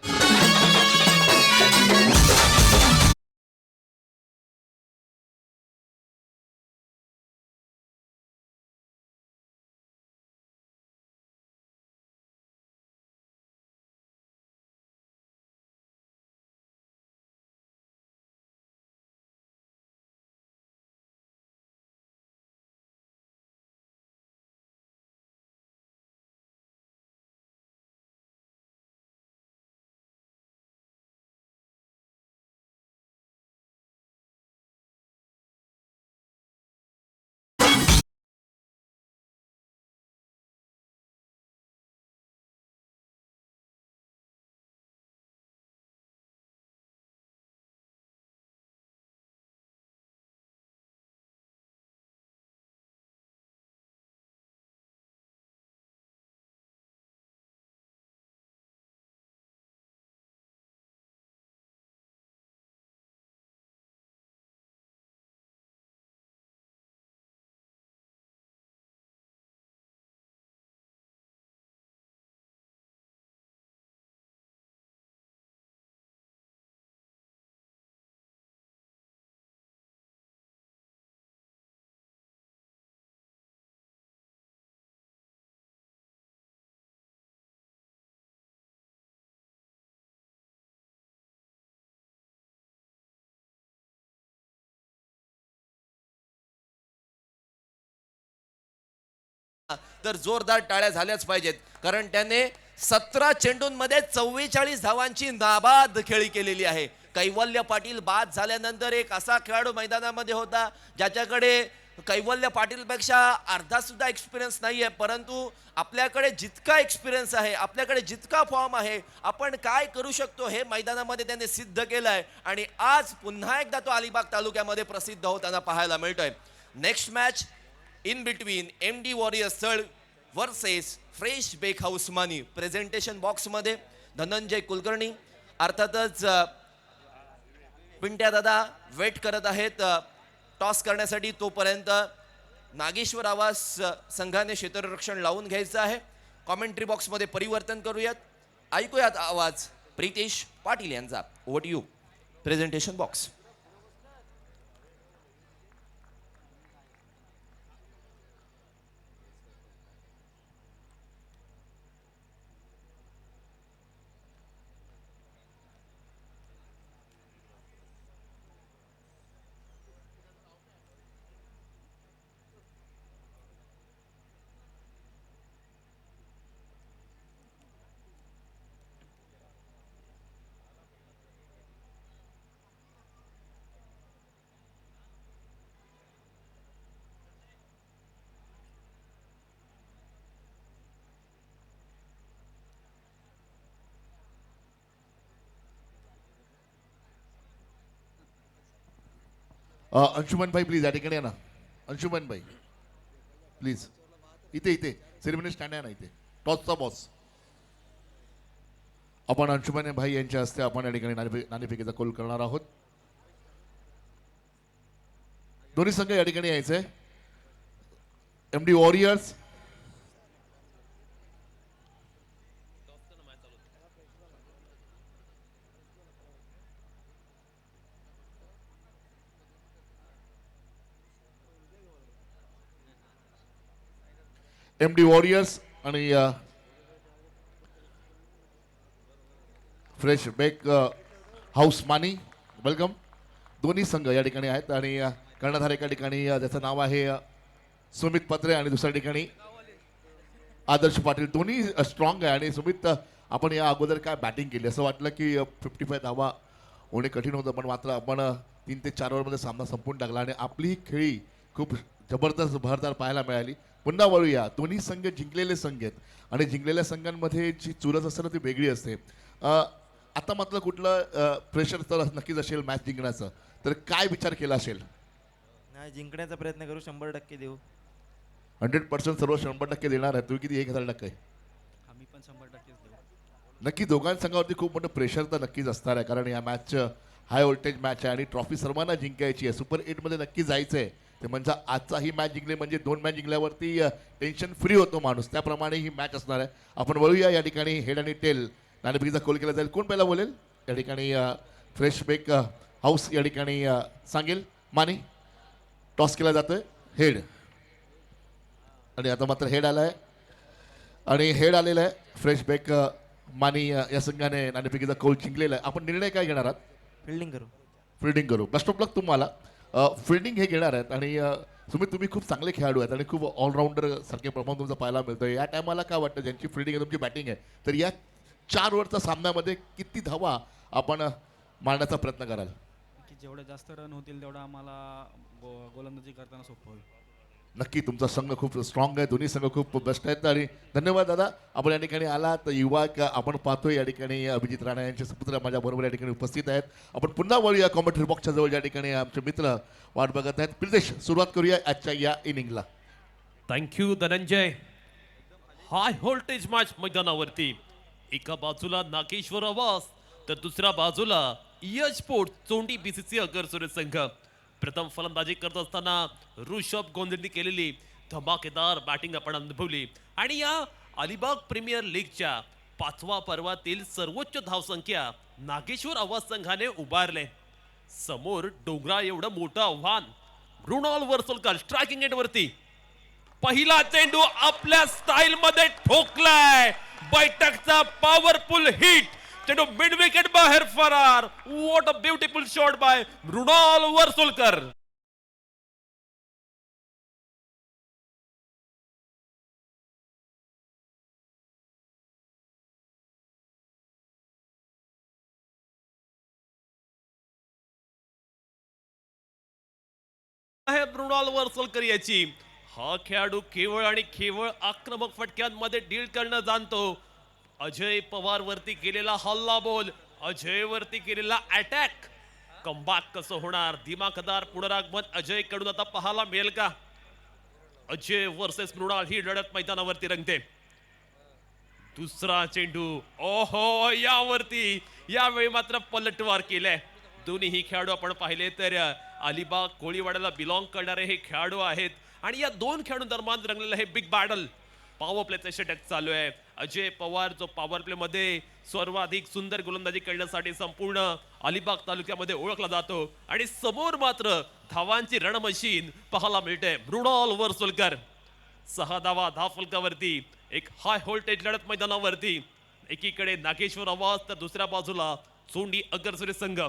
तर जोरदार टाळ्या झाल्याच पाहिजेत, कारण त्याने 17 चेंडूंमध्ये 44 धावांची नाबाद खेळी केलेली आहे. कैवल्य पाटील बाद झाल्यानंतर एक असा खेळाडू मैदानामध्ये होता ज्याच्याकडे कैवल्य पाटीलपेक्षा अर्धा सुद्धा एक्सपिरियन्स नाही आहे, परंतु आपल्याकडे जितका एक्सपिरियन्स आहे, आपल्याकडे जितका फॉर्म आहे, आपण काय करू शकतो हे मैदानामध्ये त्याने सिद्ध केलं आहे आणि आज पुन्हा एकदा तो अलिबाग तालुक्यामध्ये प्रसिद्ध होताना पाहायला मिळतोय. Next match in between MD warriors स्थळ वर्सेस फ्रेश बेक हाऊस मानी. प्रेझेंटेशन बॉक्समध्ये धनंजय कुलकर्णी अर्थातच पिंट्या दादा वेट करत आहेत टॉस करण्यासाठी. तोपर्यंत नागेश्वर आवास संघाने क्षेत्ररक्षण लावून घ्यायचं आहे. कॉमेंट्री बॉक्समध्ये परिवर्तन करूयात. ऐकूयात आवाज प्रितेश पाटील यांचा. Over to you presentation box. Anshuman भाई प्लीज या ठिकाणी या ना. अंशुमन भाई प्लीज इथे सेरेमनी स्टँड आहे ना इथे. टॉसचा बॉस आपण अंशुमन भाई यांच्या हस्ते आपण या ठिकाणी नाणेफेकीचा कॉल करणार आहोत. दोन्ही संघ या ठिकाणी यायचंय. MD वॉरियर्स MD वॉरियर्स आणि फ्रेश बेक हाऊस मानी वेलकम. दोन्ही संघ या ठिकाणी आहेत आणि कर्णधार एका ठिकाणी ज्याचं नाव आहे सुमित पत्रे आणि दुसऱ्या ठिकाणी आदर्श पाटील. दोन्ही स्ट्रॉंग आहे आणि सुमित आपण या अगोदर काय बॅटिंग केली असं वाटलं की 55 धावा होणे कठीण होतं, पण मात्र आपण 3 ते 4 ओव्हरमध्ये सामना संपून टाकला आणि आपली ही खेळी खूप जबरदस्त भरदार पाहायला मिळाली. पुन्हा वळूया. दोन्ही संघ जिंकलेले संघ आहेत आणि जिंकलेल्या संघांमध्ये जी चुरस असते ना ती वेगळी असते. आता मात्र कुठलं प्रेशर तर नक्कीच असेल मॅच जिंकण्याचं, तर काय विचार केला असेल? नाही, जिंकण्याचा प्रयत्न करू, 100% देऊ. 100% सर्व 100% देणार आहे. तुम्ही किती 1000%? आम्ही पण 100%च देऊ. नक्की दोघांच्या संघावरती खूप मोठं प्रेशर तर नक्कीच असणार आहे, कारण या मॅच हाय व्होल्टेज मॅच आहे आणि ट्रॉफी सर्वांना जिंकायची आहे. सुपर 8मध्ये नक्की जायचं आहे. ते म्हणजे आजचा ही मॅच जिंकले म्हणजे 2 मॅच जिंकल्यावरती टेन्शन फ्री होतो माणूस, त्याप्रमाणे ही मॅच असणार आहे. आपण वळूया. या ठिकाणी हेड आणि टेल नाणेफेकीचा कॉल केला जाईल. कोण पहिला बोलेल? या ठिकाणी फ्रेश बेक हाऊस या ठिकाणी सांगेल. मानी टॉस केला जातोय. हेड आणि आता मात्र हेड आलाय आणि हेड आलेला आहे. फ्रेश बेक मानी या संघाने नाणेफेकीचा कौल जिंकलेला आहे. आपण निर्णय काय घेणार आहात? फिल्डिंग करू. फिल्डिंग करू. बेस्ट ऑफ लक तुम्हाला. फिल्डिंग हे घेणार आहेत आणि सुमित तुम्ही खूप चांगले खेळाडू आहेत आणि खूप ऑलराऊंडर सारखे परफॉर्म तुमचा पाहायला मिळतोय. या टायमाला काय वाटतं, ज्यांची फिल्डिंग आहे तुमची बॅटिंग आहे, तर या 4 ओव्हरच्या सामन्यामध्ये किती धावा आपण मारण्याचा प्रयत्न कराल? की जेवढे जास्त रन होतील तेवढं आम्हाला गोलंदाजी करताना सोपं होईल. नक्की तुमचा संघ खूप स्ट्रॉंग आहे. दोन्ही संघ खूप बेस्ट आहेत आणि धन्यवाद दादा. आपण या ठिकाणी आलात. युवा आपण पाहतोय या ठिकाणी अभिजित राणा यांचे सुपुत्र माझ्या बरोबर या ठिकाणी उपस्थित आहेत. आपण पुन्हा वळूया कॉमेंट्री बॉक्सच्या जवळ, या ठिकाणी आमचे मित्र वाट बघत आहेत. प्रितेश, सुरुवात करूया आजच्या या इनिंगला. Thank you Dhananjay. High voltage match मैदानावरती एका बाजूला नागेश्वर आवास तर दुसऱ्या बाजूला स्पोर्ट चोंडी BCC अगरसुरे संघ. प्रथम फलंदाजी करत असताना ऋषभ गोंधळनी केलेली धमाकेदार बॅटिंग आपण अनुभवली आणि या अलिबाग प्रीमियर लीगच्या 5व्या पर्वातील सर्वोच्च धावसंख्या नागेश्वर आवास संघाने उभारले. समोर डोंगरा एवढं मोठं आव्हान. मृणाल वर्सोलकर स्ट्रायकिंग एंड वरती पहिला चेंडू आपल्या स्टाईल मध्ये ठोकलाय. बैठकचा पॉवरफुल हिट. चेंडू मिड विकेट बाहेर फरार. What a beautiful shot by Mrinal Varsolkar. आहे मृणाल वरसलकर याची. हा खेळाडू केवळ आणि केवळ आक्रमक फटक्यांमध्ये डील करणं जाणतो. अजय पवार वरती केलेला हल्ला बोल, अजय वरती केलेला अटॅक, कमबॅक कसं होणार, दिमाखदार पुनरागमन अजय कडून आता पाहायला मिळेल का? अजय वर्सेस मृणाल ही लढत मैदानावरती रंगते. दुसरा चेंडू, ओहो, यावरती यावेळी मात्र पलटवार केलाय. दोन्ही खेळाडू आपण पाहिले तर अलिबाग कोळीवाड्याला बिलॉंग करणारे हे खेळाडू आहेत आणि या दोन खेळाडू दरम्यान रंगलेलं हे बिग बॅटल. पॉवर प्लेचं षटक चालू आहे. अजय पवार जो पॉवर प्ले मध्ये सर्वाधिक सुंदर गोलंदाजी करण्यासाठी संपूर्ण अलिबाग तालुक्यामध्ये ओळखला जातो आणि समोर मात्र धावांची रणमशीन पाहायला मिळते. मृणाल वरसोलकर 6 धावा धाफलकावरती. एक हाय व्होल्टेज लढत मैदानावरती. एकीकडे नागेश्वर आवाज तर दुसऱ्या बाजूला चोंडी अगरसुरे संघ.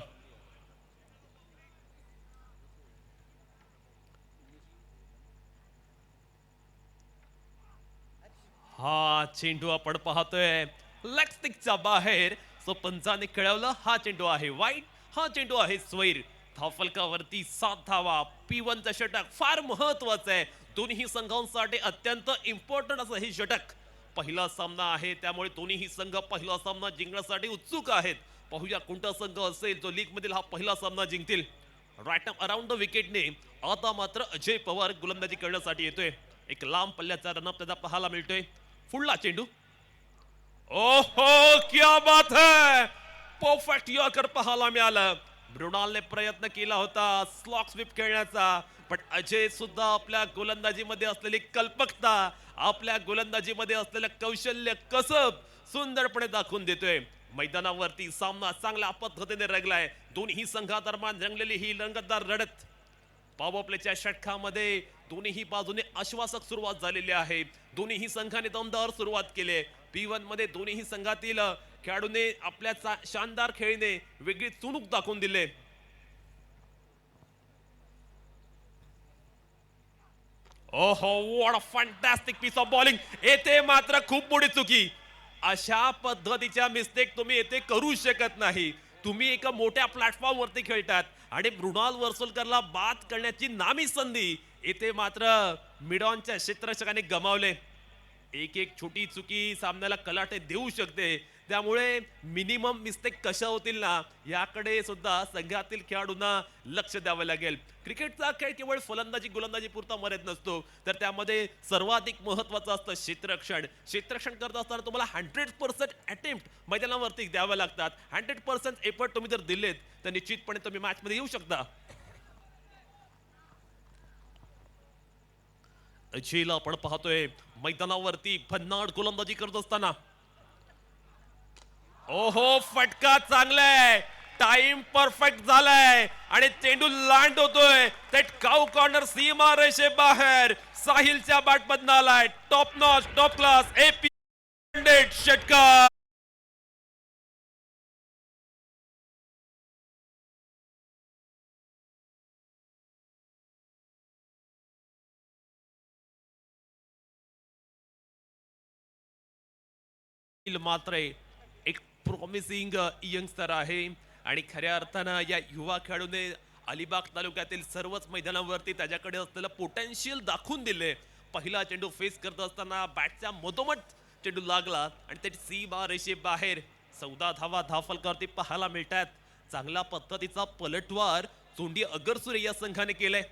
हा चेंडू आपण पाहतोय लेग स्टिकच्या बाहेर. सो पंचाने कळवलं हा चेंडू आहे वाईट, हा चेंडू आहे स्वैर. धाफलकावरती 7 धावा. P1 चं षटक फार महत्वाचं आहे. दोन्ही संघांसाठी अत्यंत इम्पॉर्टंट असं हे षटक. पहिला सामना आहे त्यामुळे दोन्ही संघ पहिला सामना जिंकण्यासाठी उत्सुक आहेत. पाहूया कोणता संघ असेल जो लीग मधील हा पहिला सामना जिंकतील. राईट अराउंड द विकेटने आता मात्र अजय पवार गोलंदाजी करण्यासाठी येतोय. एक लांब पल्ल्याचा रनअप त्याचा पाहायला मिळतोय. पुढला चेंडू, ओहो क्या बात है, परफेक्ट यॉर्कर पाहायला मिळालं. मृणालने प्रयत्न केला होता स्लॉक स्वीप खेळण्याचा, पण अजय सुद्धा आपल्या गोलंदाजीमध्ये असलेली कल्पकता, आपल्या गोलंदाजीमध्ये असलेलं कौशल्य कसब सुंदरपणे दाखवून देतोय. मैदानावरती सामना चांगल्या पद्धतीने रंगलाय. दोन्ही संघादरम्यान रंगलेली ही रंगतदार लढत. पॉवर प्लेच्या षटकामध्ये दोन्ही बाजूने आश्वासक सुरुवात झालेली आहे. दोन्ही संघाने दमदार सुरुवात केली. P1 मध्ये दोन्ही संघातील खेळाडूने आपल्या शानदार खेळीने वेगळी चुणूक दाखवून दिले. ओहो, what a fantastic piece of bowling. येथे मात्र खूप मोठी चुकी. अशा पद्धतीच्या मिस्टेक तुम्ही येथे करू शकत नाही. तुम्ही एका मोठ्या प्लॅटफॉर्म वरती खेळतात आणि मृणाल वरसोलकरला बाद करण्याची नामी संधी येथे मात्र मिडॉनच्या क्षेत्ररक्षकाने गमावले. एक छोटी चुकी सामन्याला कलाटे देऊ शकते. त्यामुळे मिनिमम मिस्टेक कशा होतील ना याकडे सुद्धा संघातील खेळाडूंना लक्ष द्यावं लागेल. क्रिकेटचा खेळ केवळ फलंदाजी गोलंदाजी पुरता मर्यादित नसतो, तर त्यामध्ये सर्वाधिक महत्वाचं असतं क्षेत्ररक्षण. क्षेत्ररक्षण करत असताना तुम्हाला 100% अटेम्प्ट मैदानावरती द्यावे लागतात. 100% एफर्ट तुम्ही जर दिलेत तर निश्चितपणे तुम्ही मॅच मध्ये येऊ शकता. अजयला आपण पाहतोय मैदानावरती भन्नाट गोलंदाजी करत असताना. ओहो, फटका चांगलाय, टाइम परफेक्ट झालाय आणि चेंडू लँड होतोय. थेट काऊ कॉर्नर सीमा रेषे बाहेर. साहिलच्या बॅट मधून आलाय. Top notch, top class AP षटकार. मात्र एक प्रॉमिसिंग यंगस्टर आहे आणि खऱ्या अर्थानं या युवा खेळाडूने अलिबाग तालुक्यातील सर्वच मैदानावरती त्याच्याकडे असलेलं पोटेन्शियल दाखवून दिले. पहिला चेंडू फेस करत असताना बॅटच्या मधोमध चेंडू लागला आणि त्याची सीमा रेषे बाहेर. 14 धावा धाफलकावरती पाहायला मिळतात. चांगल्या पद्धतीचा पलटवार चोंडी अगरसुरे या संघाने केलाय.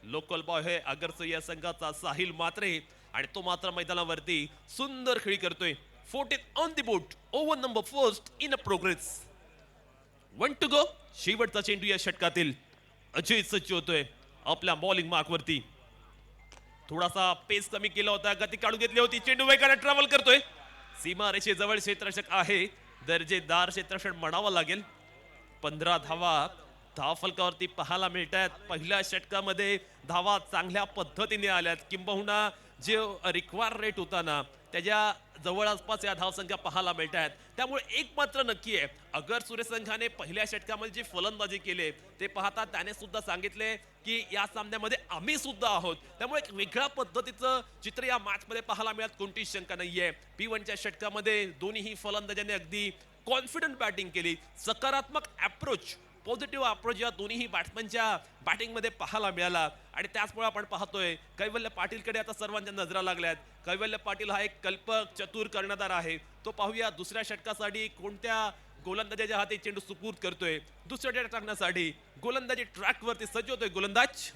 लोकल बॉय हे अगरसुरे या संघाचा साहिल मात्रे आणि तो मात्र मैदानावरती सुंदर खेळी करतोय. 14 on the board. Over number first in a progress. 1 to go. शेवटचा चेंडू या षटकातील. अजय सज्ज होतोय आपल्या बॉलिंग मार्क वरती. थोडासा पेस कमी केला होता, गती काढून घेतली होती. चेंडू वेगाने ट्रॅव्हल करतोय. सीमा रेषेजवळ क्षेत्ररक्षक आहे. दर्जेदार क्षेत्ररक्षण म्हणावं लागेल. 15 धावा धावफलकावरती पाहायला मिळतात. पहिल्या षटकामध्ये धावा चांगल्या पद्धतीने आल्यात, किंबहुना जे रिक्वायर रेट होता ना त्याच्या जवळ आसपास या धावसंख्या पाहायला मिळतात. त्यामुळे एक मात्र नक्की आहे, अगर सूर्यसंघाने पहिल्या षटकामध्ये जी फलंदाजी केली ते पाहता त्याने सुद्धा सांगितले की या सामन्यामध्ये आम्ही सुद्धा आहोत. त्यामुळे एक वेगळ्या पद्धतीचं चित्र या मॅच मध्ये पाहायला मिळत कोणतीच शंका नाहीये. P1च्या षटकामध्ये दोन्ही फलंदाजांनी अगदी कॉन्फिडंट बॅटिंग केली. सकारात्मक अप्रोच पॉझिटिव्ह अप्रोच या दोन्ही बॅट्समनच्या बॅटिंगमध्ये पाहायला मिळाला आणि त्याचमुळे आपण पाहतोय कैवल्य पाटीलकडे आता सर्वांच्या नजरा लागल्यात. कैवल्य पाटील हा एक कल्पक चतुर कर्णधार आहे. तो पाहूया दुसऱ्या षटकासाठी कोणत्या गोलंदाजाच्या हाती चेंडू सुपूर्द करतोय. दुसऱ्या षटक टाकण्यासाठी गोलंदाजी ट्रॅक वरती सज्ज होतोय गोलंदाज.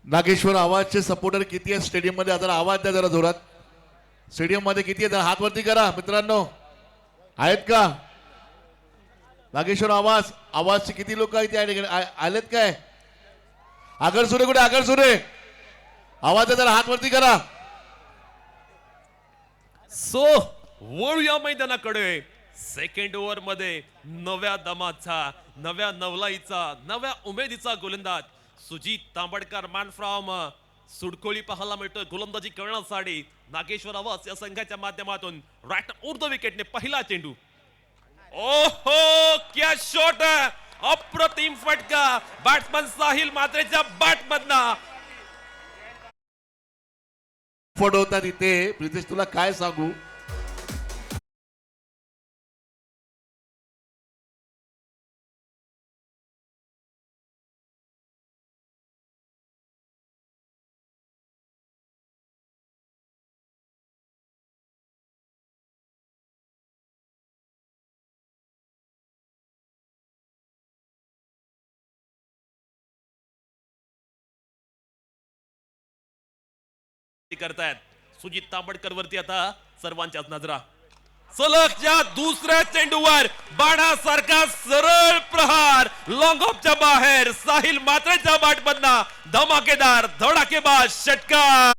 नागेश्वर आवाजचे सपोर्टर किती आहे स्टेडियम मध्ये? आता आवाज द्या जरा जोरात. स्टेडियम मध्ये किती आहे? हात वरती करा मित्रांनो. आहेत का नागेश्वर आवाजचे किती लोक आहेत या ठिकाणी? आलेत काय? आगरसुरे कुठे? आगरसुरे आवाज द्या जरा, हात वरती करा. सो वळूया मैदानाकडे. सेकंड ओव्हर मध्ये नव्या दमाचा, नव्या नवलाईचा, नव्या उमेदीचा गोलंदाज सुजित तांबडकर मॅन फ्रॉम सुडकोळी पाहायला मिळतोय गोलंदाजी करण्यासाठी. नागेश्वर आवाज या संघाच्या माध्यमातून राईट ओव्हर द विकेटने पहिला चेंडू. ओहो क्या शॉट! अप्रतिम फटका बॅट्समन साहिल मात्रेच्या बॅटमधना. फट होता तिथे. प्रितेश तुला काय सांगू, करतायत सुजित तांबडकर वरती आता सर्वांच्याच नजरा. सलगच्या दुसऱ्या चेंडूवर बाणासारखा सरळ प्रहार लॉंग ऑफच्या बाहेर साहिल मात्रेच्या बॅटमधना धमाकेदार धडाकेबाज षटकार.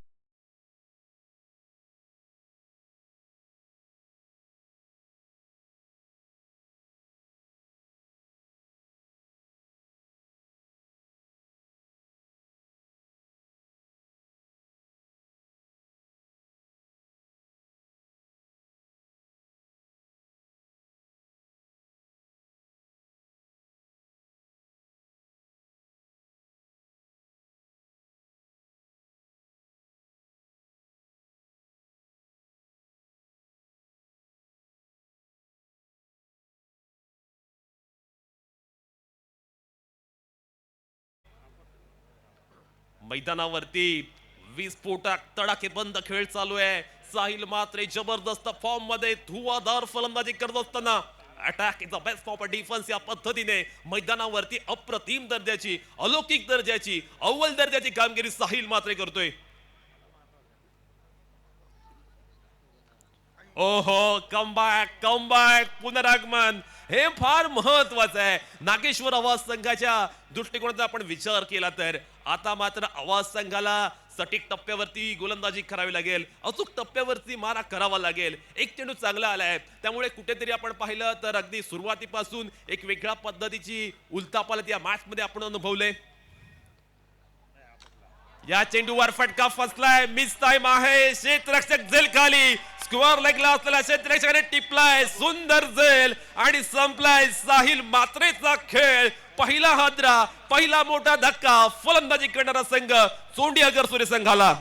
मैदानावरती विस्फोटक तडाखेबंद खेळ चालू आहे. साहिल मात्रे जबरदस्त फॉर्म मध्ये धुवाधार फलंदाजी करत असताना attack is the best for defence या पद्धतीने मैदानावरती अप्रतिम दर्जाची, अलौकिक दर्जाची, अव्वल दर्जाची कामगिरी साहिल मात्रे करतोय. ओहो कमबॅक पुनरागमन हे फार महत्वाचं आहे. नागेश्वर आवाज संघाच्या दृष्टिकोनाचा आपण विचार केला तर आता मात्र आवाज संघाला सटीक टप्प्यावरती गोलंदाजी करावी लागेल, अचूक टप्प्यावरती मारा करावा लागेल. एक चेंडू चांगला आलाय त्यामुळे कुठेतरी आपण पाहिलं तर अगदी सुरुवातीपासून एक वेगळ्या पद्धतीची उलथापालथ या मॅच मध्ये आपण अनुभवले. या चेंडूवर फटका फसलाय, मिस टाइम आहे, क्षेत्ररक्षक झेल खाली, स्क्वेअर लेगला असलेला क्षेत्ररक्षकाने टिपलाय, सुंदर झेल आणि संपलाय साहिल मात्रेचा खेळ. पहिला हादरा, पहिला मोठा धक्का फलंदाजी करणारा संघ चोंडी अगरसुरे संघाला.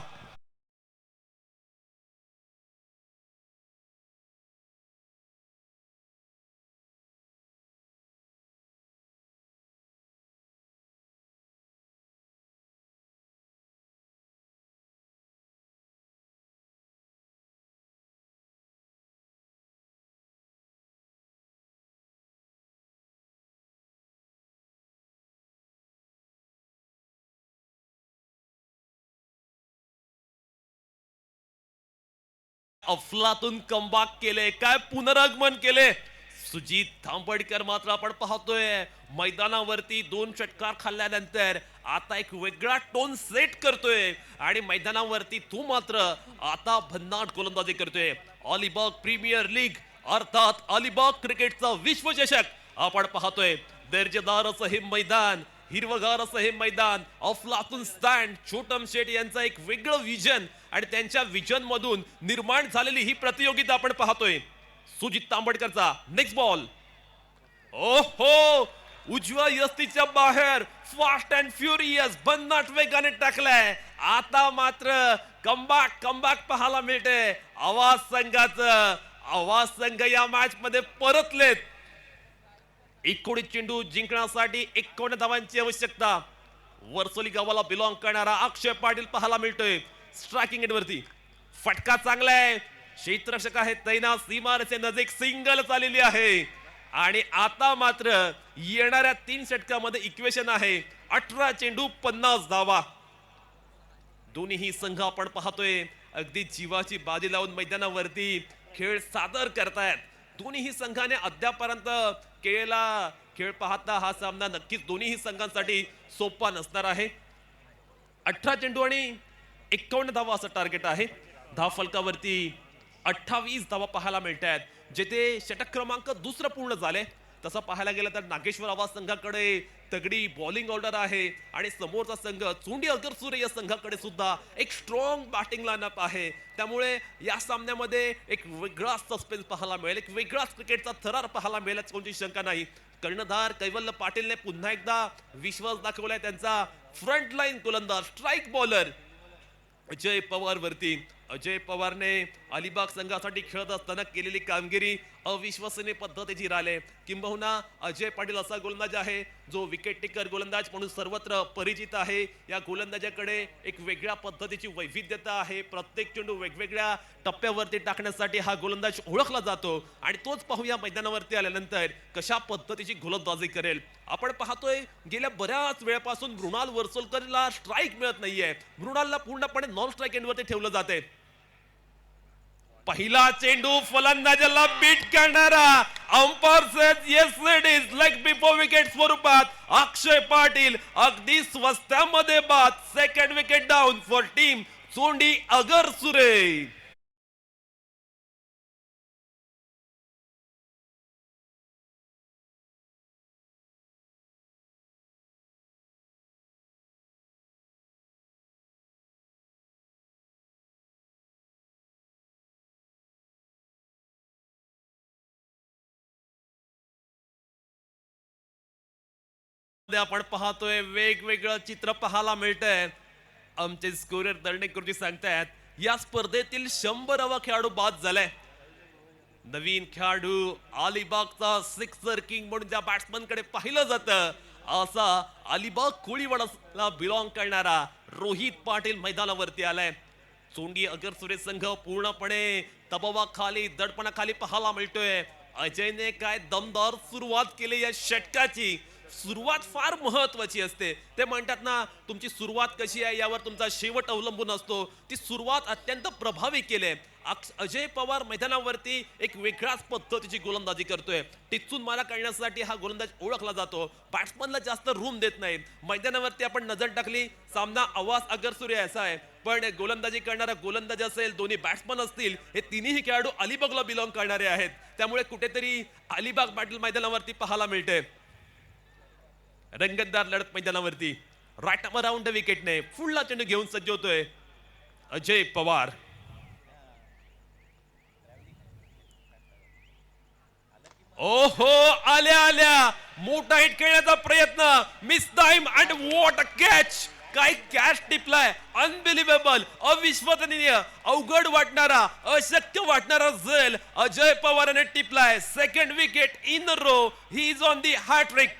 अफलातून कमबॅक केले, काय पुनरागमन केले सुजित तांबडकर. मात्र आपण पाहतोय मैदानावरती 2 षटकार खाल्ल्यानंतर आता एक वेगळा टोन सेट करतोय आणि मैदानावरती तो मात्र आता भन्नाट गोलंदाजी करतोय. अलिबाग प्रीमियर लीग अर्थात अलिबाग क्रिकेटचा विश्वचषक आपण पाहतोय. दर्जेदार असं हे मैदान, हिरवगार असं हे मैदान, अफलातून स्टँड, छोटम शेट यांचं एक वेगळं विजन आणि त्यांच्या विजन मधून निर्माण झालेली ही प्रतियोगिता आपण पाहतोय. सुजित तांबडकरचा नेक्स्ट बॉल. ओहो उजव्या यस्तीच्या बाहेर फास्ट अँड फ्युरियस भन्नाट वेगाने टाकलाय. आता मात्र कमबॅक पाहायला मिळते आवाज संघाचं. आवाज संघ या मॅच मध्ये परतलेत. 19 चेंडू जिंकण्यासाठी 51 धावांची आवश्यकता. वर्सोली गावाला बिलॉंग करणारा अक्षय पाटील पाहायला मिळतोय स्ट्रायकिंग एंड वरती. फटका चांगला आहे, क्षेत्ररक्षक आहे तैनात, सीमारेषे नजीक सिंगल चाललेली आहे. आणि आता मात्र येणाऱ्या 3 षटकामध्ये इक्वेशन आहे 18 चेंडू 50 धावा. दोन्ही संघ आपण पाहतोय अगदी जीवाची बाजी लावून मैदानावरती खेळ सादर करतायत. दोन्ही संघाने अद्यापर्यंत केलेला खेळ पाहता हा सामना नक्कीच दोन्ही संघांसाठी सोपा नसणार आहे. 18 चेंडू आणि 51 धावा असं टार्गेट आहे. धाव फलकावरती 28 धावा पाहायला मिळत आहेत. जेथे षटक क्रमांक दुसरं पूर्ण झाले तसं पाहायला गेलं तर नागेश्वर आवाज संघाकडे तगडी बॉलिंग ऑर्डर आहे आणि समोरचा संघ चोंडी अगरसुरे या संघाकडे सुद्धा एक स्ट्रॉंग बॅटिंग लाईनअप आहे. त्यामुळे या सामन्यामध्ये एक वेगळाच सस्पेन्स पाहायला मिळेल, एक वेगळाच क्रिकेटचा थरार पाहायला मिळेल, कोणती शंका नाही. कर्णधार कैवल्य पाटीलने पुन्हा एकदा विश्वास दाखवलाय त्यांचा फ्रंट लाईन गोलंदाज स्ट्राईक बॉलर अजय पवार वरती. अजय पवारने अलिबाग संघासाठी खेळत असताना केलेली कामगिरी अविश्वसनीय पद्धतीची राहिले. किंबहुना अजय पाटील असा गोलंदाज आहे जो विकेट टेकर गोलंदाज म्हणून सर्वत्र परिचित आहे. या गोलंदाजाकडे एक वेगळ्या पद्धतीची वैविध्यता आहे. प्रत्येक चेंडू वेगवेगळ्या टप्प्यावरती टाकण्यासाठी हा गोलंदाज ओळखला जातो आणि तोच पाहूया मैदानावरती आल्यानंतर कशा पद्धतीची गोलंदाजी करेल. आपण पाहतोय गेल्या बऱ्याच वेळापासून मृणाल वर्सोलकरला स्ट्राईक मिळत नाहीये. मृणालला पूर्णपणे नॉन स्ट्राईक एंडवरती ठेवलं जाते. पहिला चेंडू फलंदाजाला बीट करणारा umpire says yes it is leg before wicket स्वरूपात अक्षय पाटील अगदी स्वस्त्यामध्ये बाद. Second wicket down for team Chondi Agarsure. आपण पाहतोय वेगवेगळं चित्र पाहायला मिळतंय. आमचे स्कोरर दर्णेकरजी सांगतायत या स्पर्धेतील 100वा खेळाडू बाद झालाय. नवीन खेळाडू अलिबागचा सिक्सर किंग म्हणून त्या बॅट्समन कडे पाहिलं जातं असा अलिबाग कोळीवाडाला बिलॉंग करणारा रोहित पाटील मैदानावरती आलाय. चोंडी अगरसुरे संघ पूर्णपणे दबावाखाली दडपणाखाली पाहायला मिळतोय. अजयने काय दमदार सुरुवात केली. या षटकाची सुरुवात फार महत्वाची असते. ते म्हणतात ना तुमची सुरुवात कशी आहे यावर तुमचा शेवट अवलंबून असतो. ती सुरुवात अत्यंत प्रभावी केली. अजय पवार मैदानावरती एक वेगळ्याच पद्धतीची गोलंदाजी करतोय. टिचून मारा करण्यासाठी हा गोलंदाज ओळखला जातो. बॅट्समनला जास्त रूम देत नाही. मैदानावरती आपण नजर टाकली सामना आवाज अगरसुरे असा आहे, पण गोलंदाजी करणारा गोलंदाज असेल दोन्ही बॅट्समन असतील हे तिन्ही खेळाडू अलिबागला बिलॉंग करणारे आहेत. त्यामुळे कुठेतरी अलिबाग पाटील मैदानावरती पाहायला मिळते. रंगतदार लढत मैदानावरती राईट अराउंड विकेटने फुलला चेंडू घेऊन सज्ज होतोय अजय पवार. ओहो आल्या आल्या मोठा हिट खेळण्याचा प्रयत्न mistime and what a catch. काय कॅच टिपलाय. अनबिलिव्हेबल, अविश्वसनीय, अवघड वाटणारा, अशक्य वाटणारा झेल अजय पवारने टिपलाय. Second wicket in row. He is on the hattrick.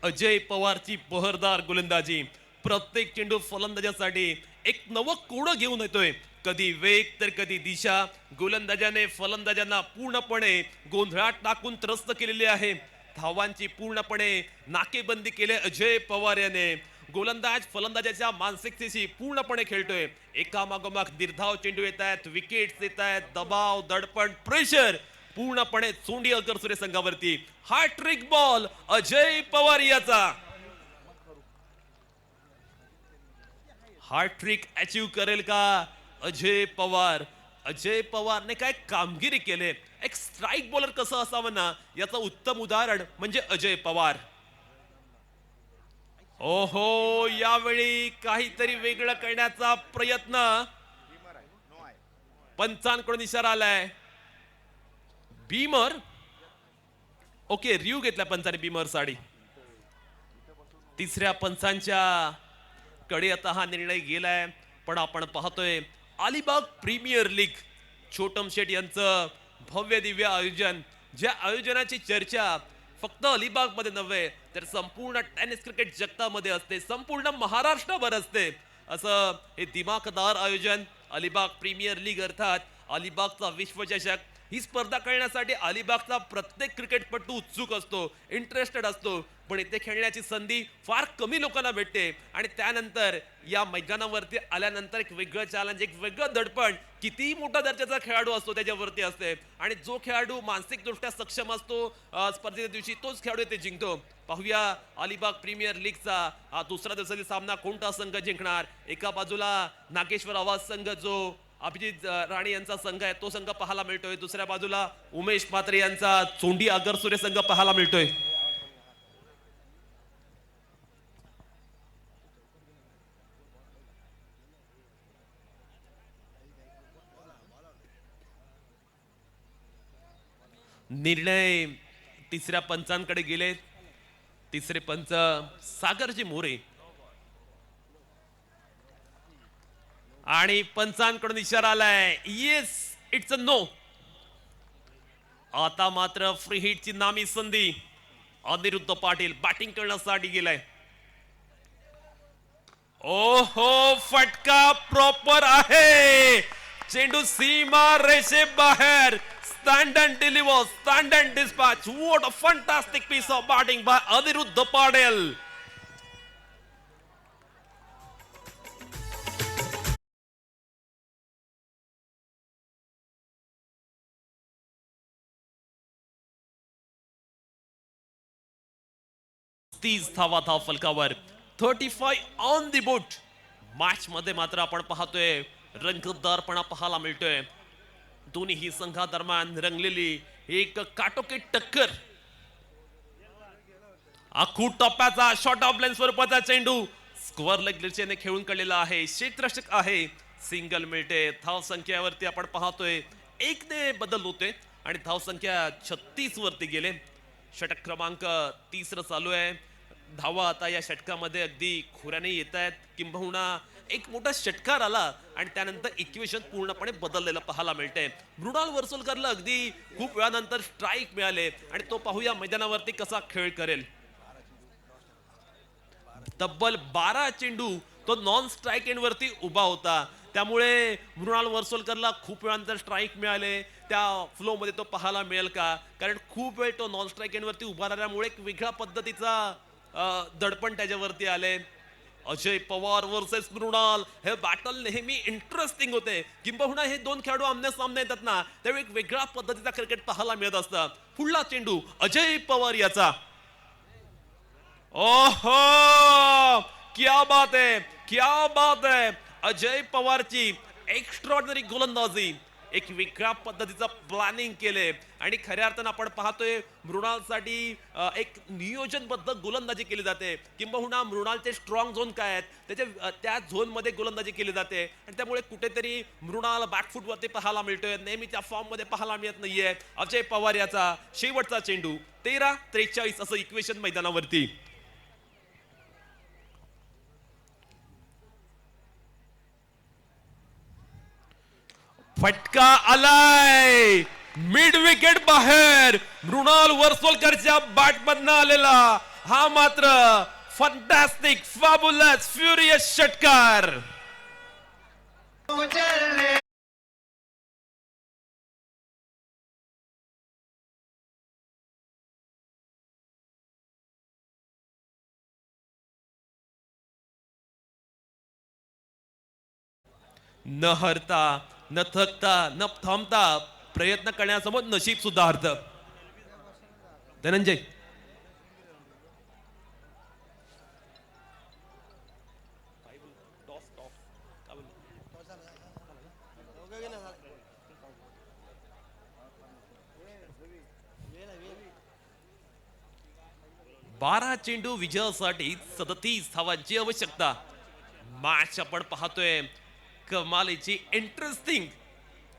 Ajay पवारची बहरदार गोलंदाजी. प्रत्येक चेंडू फलंदाजासाठी एक नवं कोडं घेऊन येतोय. कधी वेग तर कधी दिशा. गोलंदाजाने फलंदाजांना पूर्णपणे गोंधळात टाकून त्रस्त केलेले आहे. धावांची पूर्णपणे नाकेबंदी केली अजय पवार याने. गोलंदाज फलंदाजाच्या मानसिकतेशी पूर्णपणे खेळतोय. एकामागोमाग निर्धाव चेंडू येत आहेत, विकेट्स येत आहेत, दबाव, दडपण, प्रेशर पूर्णपणे चोंडी अगरसुरे संघावरती. हॅट्रिक बॉल अजय पवार याचा. हॅट्रिक अचीव करेल का अजय पवार? अजय पवारने काय कामगिरी केले. एक स्ट्राईक बॉलर कसं असावं ना याचं उत्तम उदाहरण म्हणजे अजय पवार. ओहो, यावेळी काहीतरी वेगळं करण्याचा प्रयत्न पंचांकडून इशारा आलाय. बीमर, ओके, रिव्ह घेतला पंचाने बीमर साडी. तिसऱ्या पंचांच्या कडे आता हा निर्णय गेलाय. पण आपण पाहतोय अलिबाग प्रीमियर लीग, छोटम शेट यांचं भव्य दिव्य आयोजन, ज्या आयोजनाची चर्चा फक्त अलिबाग मध्ये नव्हे तर संपूर्ण टेनिस क्रिकेट जगतामध्ये असते, संपूर्ण महाराष्ट्रभर असते. असं हे दिमाखदार आयोजन अलिबाग प्रीमियर लीग, अर्थात अलिबागचा विश्वचषक. ही स्पर्धा खेळण्यासाठी अलिबागचा प्रत्येक क्रिकेटपटू उत्सुक असतो, इंटरेस्टेड असतो. पण इथे खेळण्याची संधी फार कमी लोकांना भेटते. आणि त्यानंतर या मैदानावरती आल्यानंतर एक वेगळं चॅलेंज, एक वेगळं दडपण, कितीही मोठा दर्जाचा खेळाडू असतो त्याच्यावरती असते. आणि जो खेळाडू मानसिकदृष्ट्या सक्षम असतो स्पर्धेच्या दिवशी, तोच खेळाडू इथे जिंकतो. पाहूया अलिबाग प्रीमियर लीगचा हा दुसरा दिवसाचा सामना कोणता संघ जिंकणार. एका बाजूला नागेश्वर आवाज संघ, जो अभिजित राणे यांचा संघ आहे, तो संघ पाहायला मिळतोय. दुसऱ्या बाजूला उमेश म्हात्रे यांचा चोंडी आगरसुरे संघ पाहायला मिळतोय. निर्णय तिसऱ्या पंचांकडे गेले. तिसरे पंच सागरजी मोरे. आणि पंचांकडून इशारा आलाय, येस, इट्स अ नो. आता मात्र फ्री हिटची नामी संधी. अनिरुद्ध पाटील बॅटिंग करण्यासाठी गेलाय. ओहो, फटका प्रॉपर आहे. चेंडू सीमा रेषे बाहेर. Stand and deliver, stand and dispatch. What a fantastic piece of batting by Aniruddha Patel. तीस धावा धाव फलकावर, 35 ऑन दी बोट. मॅच मध्ये मात्र आपण पाहतोय रंगतदारपणा पाहायला मिळतोय. दोन्ही संघादरम्यान रंगलेली एक काटोकी टक्कर. आखूड टप्प्याचा शॉर्ट ऑफ लेन स्वरूपाचा चेंडू स्क्वेअर लेग दिशेने खेळून काढलेला आहे. क्षेत्ररक्षक आहे, सिंगल मिळते. धाव संख्येवरती आपण पाहतोय 1 ने बदल होते आणि धाव संख्या 36 वरती गेले. षटक क्रमांक 3 चालू आहे. धावा आता या षटकामध्ये अगदी खोऱ्याने येत आहेत, किंबहुना एक मोठा षटकार आला आणि त्यानंतर इक्वेशन पूर्णपणे बदललेलं पाहायला मिळतंय. मृणाल वर्सोलकरला अगदी खूप वेळानंतर स्ट्राईक मिळाले आणि तो पाहूया मैदानावरती कसा खेळ करेल. तब्बल 12 चेंडू तो नॉन स्ट्राईक एंड वरती उभा होता, त्यामुळे मृणाल वर्सोलकरला खूप वेळानंतर स्ट्राईक मिळाले. त्या फ्लो मध्ये तो पाहायला मिळेल का, कारण खूप वेळ तो नॉन स्ट्राईक एंड वरती उभा राहिल्यामुळे एक वेगळ्या पद्धतीचा दडपण त्याच्यावरती आले. अजय पवार वर्सेस मृणाल, हे बॅटल नेहमी इंटरेस्टिंग होते. किंबहुना हे दोन खेळाडू आमने सामने येतात ना, त्यावेळी एक वेगळ्या पद्धतीचा क्रिकेट पाहायला मिळत असतं. पुढला चेंडू अजय पवार याचा. ओहो, क्या बात है, क्या बात है. अजय पवारची एक्स्ट्रॉर्डिनरी गोलंदाजी, एक वेगळ्या पद्धतीचं प्लॅनिंग केले आणि खऱ्या अर्थानं आपण पाहतोय मृणालसाठी एक नियोजनबद्ध गोलंदाजी केली जाते. किंबहुना मृणालचे स्ट्रॉंग झोन काय आहेत, त्याच्या त्या झोन मध्ये गोलंदाजी केली जाते आणि त्यामुळे कुठेतरी मृणाल बॅकफुट वरती पाहायला मिळतोय, नेहमीच्या फॉर्म मध्ये पाहायला मिळत नाहीये. अजय पवार याचा शेवटचा चेंडू. 13-43 असं इक्वेशन मैदानावरती. फटका आलाय, मिड विकेट बाहेर. मृणाल वर्सोलकरच्या बॅट मधनं आलेला हा मात्र फंटॅस्टिक, फॅब्युलस, फ्युरियस षटकार. न हरता, न थकता, न थांबता प्रयत्न करण्यासमोर नशीब सुद्धा हरत. धनंजय, 12 चेंडू विजयासाठी 37 धावांची आवश्यकता. मॅच आपण पाहतोय कमालीची, इंटरेस्टिंग.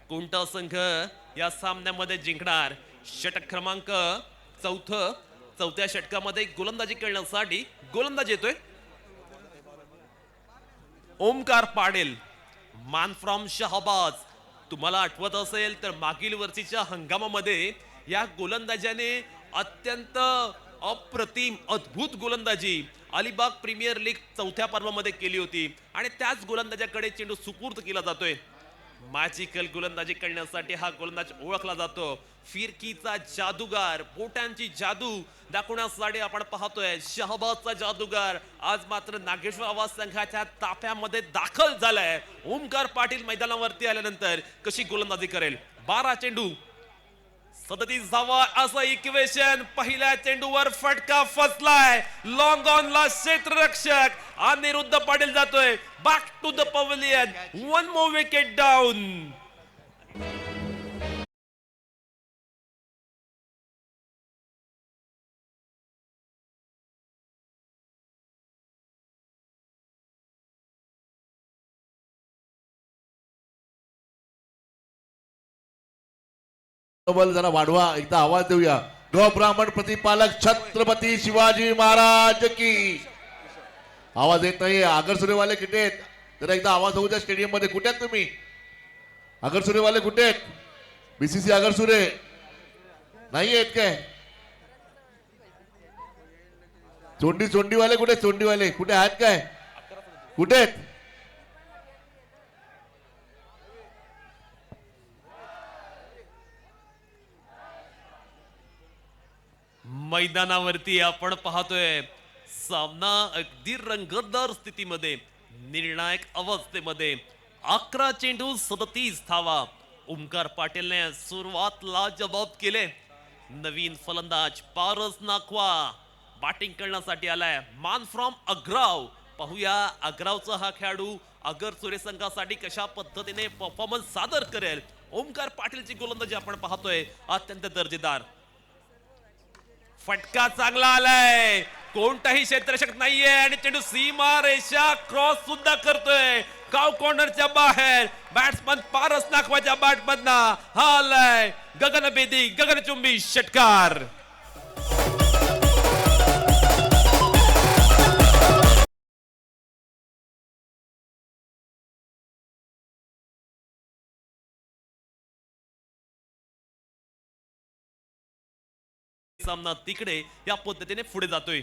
कोणता संघ या सामन्यामध्ये जिंकणार? षटक क्रमांक चौथ्या षटकामध्ये गोलंदाजी करण्यासाठी गोलंदाज येतोय ओमकार पाटील, मॅन फ्रॉम शहाबाज. तुम्हाला आठवत असेल तर मागील वर्षीच्या हंगामामध्ये या गोलंदाजाने अत्यंत अप्रतिम अद्भुत गोलंदाजी अलिबाग प्रीमियर लीग चौथ्या पर्वामध्ये केली होती आणि त्याच गोलंदाजाकडे चेंडू सुपूर्द केला जातोय. मॅजिकल गोलंदाजी करण्यासाठी हा गोलंदाज ओळखला जातो. फिरकीचा जादूगार, बोटांची जादू दाखवण्यासाठी आपण पाहतोय शहाबाजचा जादूगार आज मात्र नागेश्वर आवाज संघाच्या ताफ्यामध्ये दाखल झालाय. ओमकार पाटील मैदानावरती आल्यानंतर कशी गोलंदाजी करेल? 12 चेंडू 37 धावा असं इक्वेशन. पहिल्या चेंडूवर फटका फसलाय. लॉंग ऑन ला क्षेत्ररक्षक अनिरुद्ध पाटील जातोय back to the pavilion. One more wicket down. जरा वाढवा, एकदा आवाज देऊया. गो ब्राह्मण प्रतिपालक छत्रपती शिवाजी महाराज की. आवाज येत नाही. आगरसुरेवाले कुठे आहेत? जरा एकदा आवाज होऊ द्या स्टेडियम मध्ये. कुठे आहेत तुम्ही? आगरसुरेवाले कुठे आहेत? बीसीसी आगरसुरे नाही आहेत काय? चोंडीवाले कुठे? चोंडीवाले कुठे आहेत काय? कुठे आहेत? मैदानावरती आपण पाहतोय सामना अगदी रंगतदार स्थितीमध्ये, निर्णायक अवस्थेमध्ये. 11 चेंडू 37 धावा. ओमकार पाटीलने सुरुवातला जबाब केले. नवीन फलंदाज पारस नाखवा बॅटिंग करण्यासाठी आलाय. मान फ्रॉम अग्राव. पाहूया अग्रावचा हा खेळाडू अगरसुरे संघासाठी कशा पद्धतीने परफॉर्मन्स सादर करेल. ओमकार पाटीलची गोलंदाजी आपण पाहतोय अत्यंत दर्जेदार. फटका चांगला आलाय. कोणताही क्षेत्ररक्षक नाहीये आणि चेंडू सीमा रेषा क्रॉस सुद्धा करतोय. काव कॉर्नरच्या बाहेर बॅट्समन पारस नाखवाच्या बॅटमधनं हा आलाय गगनभेदी, गगनचुंबी षटकार. सामना तिकडे या पद्धतीने पुढे जातोय.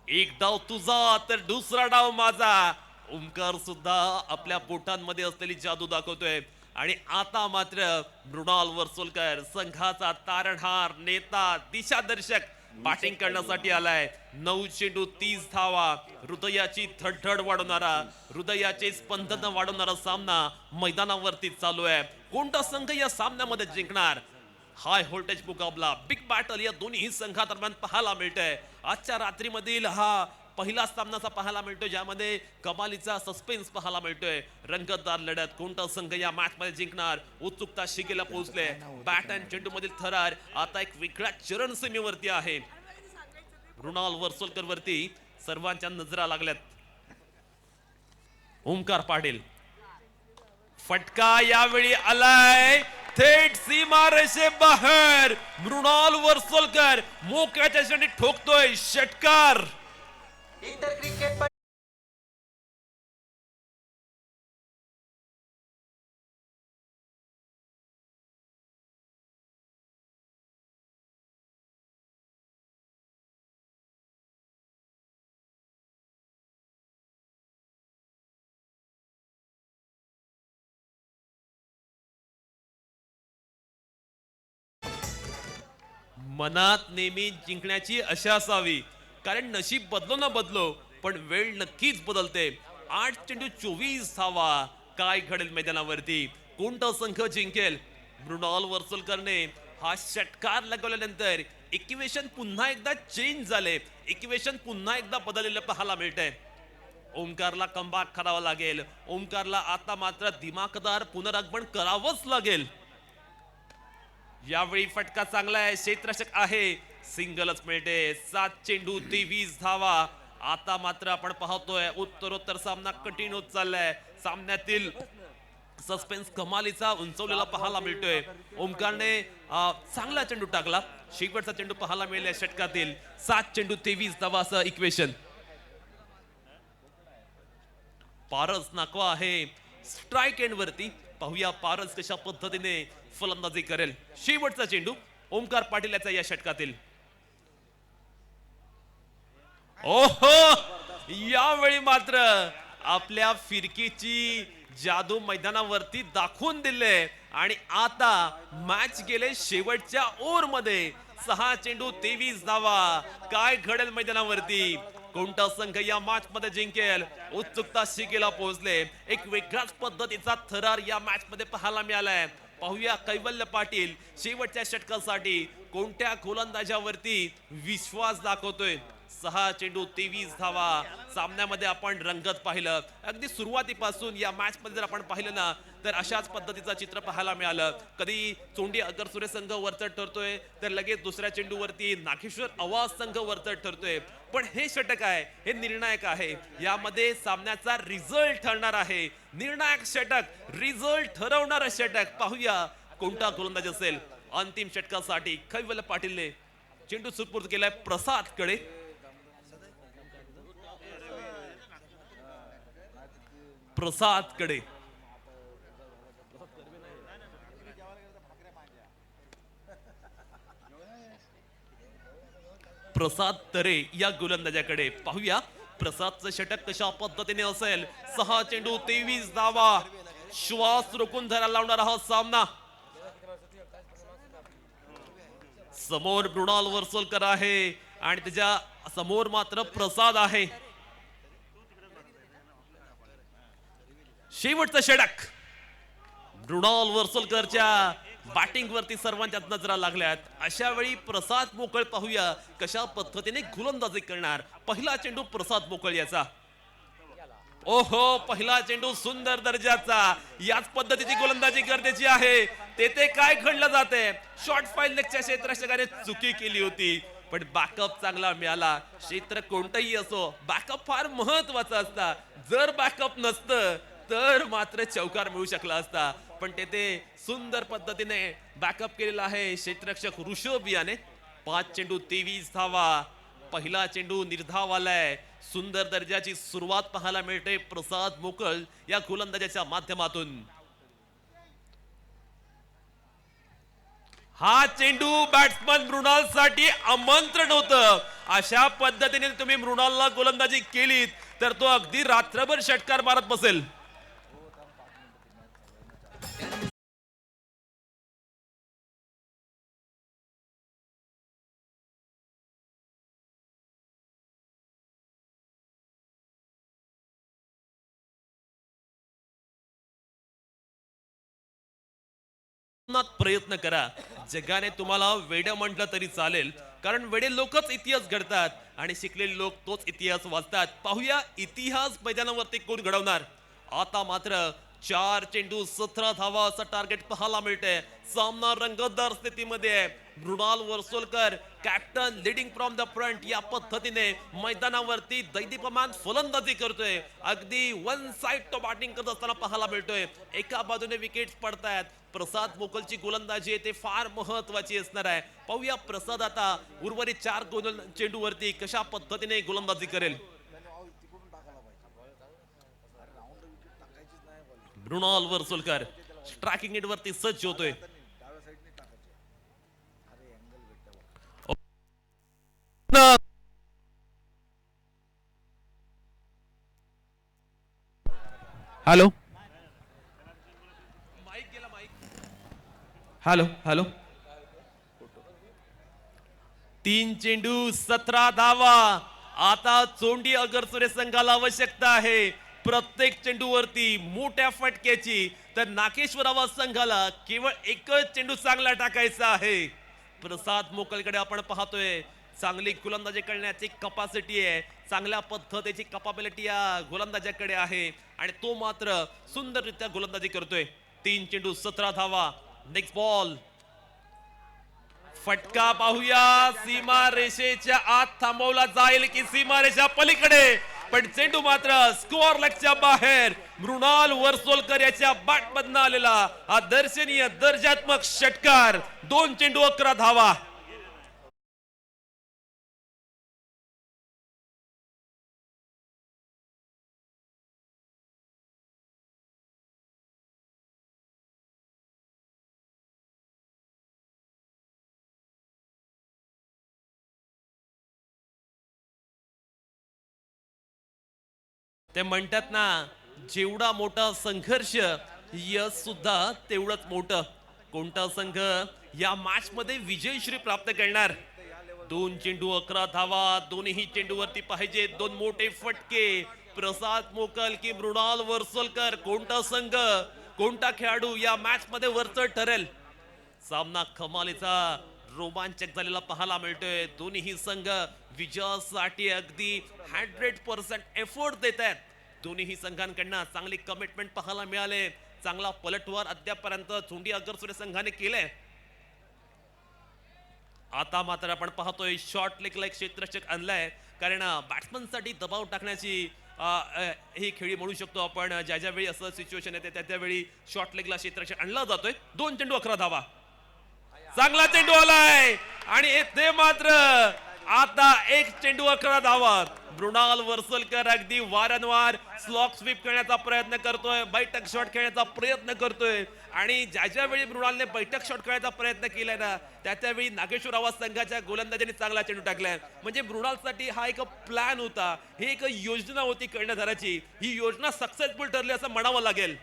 एक डाव तुझा तर दुसरा डाव माझा. ओमकार सुद्धा आपल्या बोटांमध्ये असलेली जादू दाखवतोय आणि आता मात्र मृणाल वर्सोलकर संघाचा तारणहार, नेता, दिशादर्शक बॅटिंग करण्यासाठी आलाय. 9 चेंडू 30 धावा. हृदयाची धडधड वाढवणारा, हृदयाचे स्पंदन वाढवणारा सामना मैदानावरती चालू आहे. कोणता संघ या सामन्यामध्ये जिंकणार? हाय व्होल्टेज मुकाबला, बिग बॅटल या दोन्ही संघादरम्यान पाहायला मिळतंय. आजच्या रात्रीमधील हा पहिला सामनाचा पाहायला मिळतोय ज्यामध्ये कमालीचा सस्पेन्स पाहायला मिळतोय. रंगतदार लढत. कोणता संघ या मॅच मध्ये जिंकणार? उत्सुकता शिगेला पोहोचले. बॅट अँड चेंडू मधील थरार आता एक वेगळ्या चरणसीमेवरती आहे. मृणाल वर्सोलकर वरती सर्वांच्या नजरा लागल्यात. ओमकार पाटील, फटका यावेळी आलाय थेट सीमा रेषे बाहेर. मृणाल वर्सोलकर मोक्याच्या क्षणी ठोकतोय षटकार. मनात नेहमी जिंकण्याची आशा असावी, कारण नशीब बदलो ना बदलो पण वेळ नक्कीच बदलते. 8 चेंडू 24 धावा. काय घडेल मैदानावरती? कोणता संघ जिंकेल? मृणाल वर्सोलकरने हा षटकार लगवल्यानंतर इक्वेशन पुन्हा एकदा चेंज झाले. इक्वेशन पुन्हा एकदा बदललेलं पाहायला मिळतंय. ओमकारला कमबॅक करावा लागेल. ओमकारला आता मात्र दिमाखदार पुनरागमन करावंच लागेल. यावेळी फटका चांगला आहे. क्षेत्ररक्षक आहे सिंगलच मिळते. 7 चेंडू 23 धावा. आता मात्र आपण पाहतोय उत्तरोत्तर सामना कठीण होत चाललाय. सामन्यातील सस्पेन्स कमालीचा उंचवलेला पाहायला मिळतोय. ओमकारने चांगला चेंडू टाकला. शेवटचा चेंडू पाहायला मिळाला षटकातील. 7 चेंडू 23 धावा असं इक्वेशन. पारस नाकवा आहे स्ट्राइक एंड वरती. पाहूया पारस कशा पद्धतीने फलंदाजी करेल. शेवटचा चेंडू ओमकार पाटील याचा या षटकातील. ओहो, यावेळी मात्र आपल्या फिरकीची जादू मैदानावरती दाखवून दिले आणि आता मॅच गेले शेवटच्या ओव्हर मध्ये. 6 चेंडू 23 धावा. काय घडेल मैदानावरती, कोणता संघ या मॅच मध्ये जिंकेल, उत्सुकता शिगेला पोहोचले. एक वेगळ्याच पद्धतीचा थरार या मॅच मध्ये पाहायला मिळालाय. पाहूया कैवल्य पाटील शेवटच्या षटकासाठी कोणत्या गोलंदाजावरती विश्वास दाखवतोय. 6 चेंडू 23 धावा. सामन्यामध्ये आपण रंगत पाहिलं. अगदी सुरुवातीपासून या मॅच मध्ये जर आपण पाहिलं ना तर अशाच पद्धतीचं चित्र पाहायला मिळालं. कधी चोंडी अगरसुरे संघ वरचढ ठरतोय तर लगेच दुसऱ्या चेंडूवरती नागेश्वर आवाज संघ वरचढ ठरतोय. पण हे षटक आहे हे निर्णायक आहे. यामध्ये सामन्याचा रिझल्ट ठरणार आहे. निर्णायक षटक, रिझल्ट ठरवणारं षटक. पाहूया कोणता गोलंदाज असेल. अंतिम षटकासाठी कैवल्य पाटीलने चेंडू सुपूर्द केलाय प्रसाद कडे. प्रसाद कडे प्रसाद तरे या गोलंदाजाकडे. पाहूया प्रसादचं षटक कशा पद्धतीने असेल. 6 चेंडू 23 धावा. श्वास रोखून धरायला लावणारा हा सामना. समोर मृणाल वर्सोलकर आहे आणि त्याच्या समोर मात्र प्रसाद आहे. शेवटचं षटक मृणाल वर्सोलकरच्या बॅटिंग वरती सर्वांच्याच नजरा लागल्यात. अशा वेळी प्रसाद मोकळ पाहूया कशा पद्धतीने गोलंदाजी करणार. पहिला चेंडू प्रसाद मोकळ याचा. ओहो, पहिला चेंडू सुंदर दर्जाचा. याच पद्धतीची गोलंदाजी गरजेची आहे. तेथे काय घडलं जाते. शॉर्ट फाईल लेगच्या क्षेत्ररक्षकाने चुकी केली होती पण बॅकअप चांगला मिळाला. क्षेत्र कोणतंही असो बॅकअप फार महत्वाचा असता. जर बॅकअप नसतं तर मात्र चौकार मिळू शकला असता. पण तेथे सुंदर पद्धतीने बॅकअप केलेला आहे क्षेत्ररक्षक ऋषभ याने. 5 चेंडू 23 धावा. पहिला चेंडू निर्धाव आलाय. सुंदर दर्जाची सुरुवात पाहायला मिळते प्रसाद मोकळ या गोलंदाजाच्या माध्यमातून. हा चेंडू बॅट्समन मृणाल साठी आमंत्रण होतं. अशा पद्धतीने तुम्ही मृणालला गोलंदाजी केलीत तर तो अगदी रात्रभर षटकार मारत बसेल. प्रयत्न करा. जगाने तुम्हाला वेडं म्हटलं तरी चालेल कारण वेडे लोकच इतिहास घडतात आणि शिकलेले लोक तोच इतिहास वाचतात. पाहूया इतिहास मैदानावरती कोण घडवणार. आता मात्र 4 चेंडू 17 धावा असं टार्गेट पाहायला मिळते. सामना रंगतदार स्थितीमध्ये आहे. Mrinal Varsolkar captain leading from the front या पद्धतीने मैदानावरती दैदिप्यमान फलंदाजी करतोय. अगदी वन साइड तो बॅटिंग करत असताना पाहायला मिळतोय. एका बाजूने विकेट्स पडतायत. प्रसाद मोकलची गोलंदाजी ते फार महत्वाची असणार आहे. पाहूया प्रसाद आता उर्वरित 4 चेंडूवरती कशा पद्धतीने गोलंदाजी करेल. मृणाल वर्सोलकर स्ट्रायकिंग एंड वरती सज्ज होतोय. हॅलो हॅलो हॅलो 3 चेंडू 17 धावा. आता चोंडी अगरसुरे संघाला आवश्यकता आहे प्रत्येक चेंडूवरती मोठ्या फटक्याची. तर नागेश्वर आवाज संघाला केवळ एकच चेंडू चांगला टाकायचा आहे. प्रसाद मोकळकडे आपण पाहतोय. चांगली गोलंदाजी करण्याची कपॅसिटी आहे. चांगल्या पद्धतीची कॅपेबिलिटी या गोलंदाजाकडे आहे आणि तो मात्र सुंदररित्या गोलंदाजी करतोय. 3 चेंडू 17 धावा. नेक्स्ट बॉल फटका पाहूया, सीमा रेषेच्या आत थांबवला जाईल की सीमा रेषा पलीकडे, पण चेंडू मात्र स्कोअर लेगच्या बाहेर. मृणाल वर्सोलकर याच्या बॅट मधनं आलेला हा दर्शनीय दर्जात्मक षटकार. 2 चेंडू 11 धावा. ते म्हणतात ना, जेवढा मोठा संघर्ष यश सुद्धा तेवढंच मोठं. कोणता संघ या मॅच मध्ये विजयश्री प्राप्त करणार? 2 चेंडू 11 धावा. दोन्ही चेंडूवरती पाहिजे 2 मोठे फटके. प्रसाद मोकल की मृणाल वर्सोलकर, कोणता संघ, कोणता खेळाडू या मॅच मध्ये वरचढ ठरेल? सामना कमालीचा रोमांचक झालेला पाहायला मिळतोय. दोन्ही संघ विजयासाठी अगदी 100% एफर्ट देत आहेत. दोन्ही संघांकडनं चांगली कमिटमेंट पाहायला मिळाले. चांगला पलटवार अद्यापर्यंत चोंडी अगरसुरे संघाने केले. आता मात्र आपण पाहतोय शॉर्ट लेगला एक क्षेत्ररक्षक आणलाय, कारण बॅट्समन साठी दबाव टाकण्याची ही खेळी म्हणू शकतो आपण. ज्या ज्यावेळी असं सिच्युएशन येते त्या त्यावेळी शॉर्ट लेगला क्षेत्ररक्षक आणला जातोय. 2 चेंडू 11 धावा. चांगला चेंडू आलाय आणि ते मात्र आता 1 चेंडू 11 धावा. मृणाल वर्सोलकर अगदी वारंवार स्लॉक स्वीप करण्याचा प्रयत्न करतोय, बैठक शॉट खेळण्याचा प्रयत्न करतोय. आणि ज्या ज्यावेळी मृणालने बैठक शॉट खेळण्याचा प्रयत्न केलाय ना, त्या त्यावेळी नागेश्वर आवाज संघाच्या गोलंदाजांनी चांगला चेंडू टाकलाय. म्हणजे मृणालसाठी हा एक प्लॅन होता, ही एक योजना होती कर्णधाराची. ही योजना सक्सेसफुल ठरली असं म्हणावं लागेल.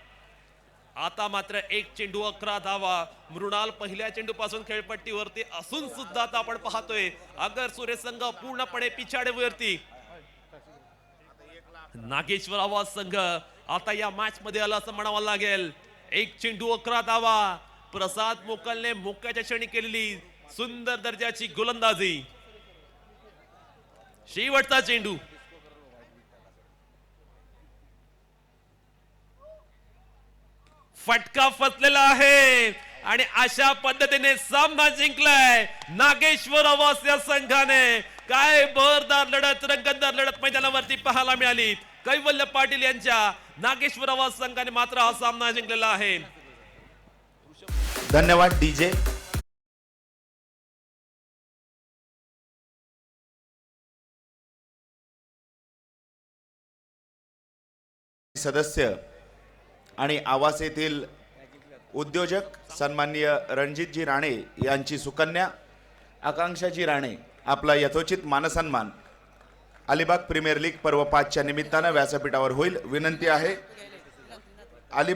आता मात्र 1 चेंडू 11 धावा. मृणाल पहिल्या चेंडू पासून खेळपट्टीवरती असून सुद्धा आता आपण पाहतोय अगरसुरे संघ पूर्णपणे पिछाडीवरती. नागेश्वर आवाज संघ आता या मॅच मध्ये आला असं म्हणावं लागेल. 1 चेंडू 11 धावा. प्रसाद मोकलने मोक्याच्या क्षणी केलेली सुंदर दर्जाची गोलंदाजी. शेवटचा चेंडू. फटका फसलेला आहे आणि अशा पद्धतीने सामना जिंकलाय नागेश्वर आवास या संघाने. काय बरदार लढत, रंगतदार लढत मैदानावरती पाहायला मिळाली. कैवल्य पाटील यांच्या नागेश्वर आवास संघाने मात्र हा सामना जिंकलेला आहे. धन्यवाद डीजे. सदस्य आणि आवास येथील उद्योजक सन्माननीय रणजितजी राणे यांची सुकन्या आकांक्षाजी राणे आपला यथोचित मानसन्मान अलिबाग प्रीमियर लीग पर्व 5 च्या निमित्तानं व्यासपीठावर होईल. विनंती आहे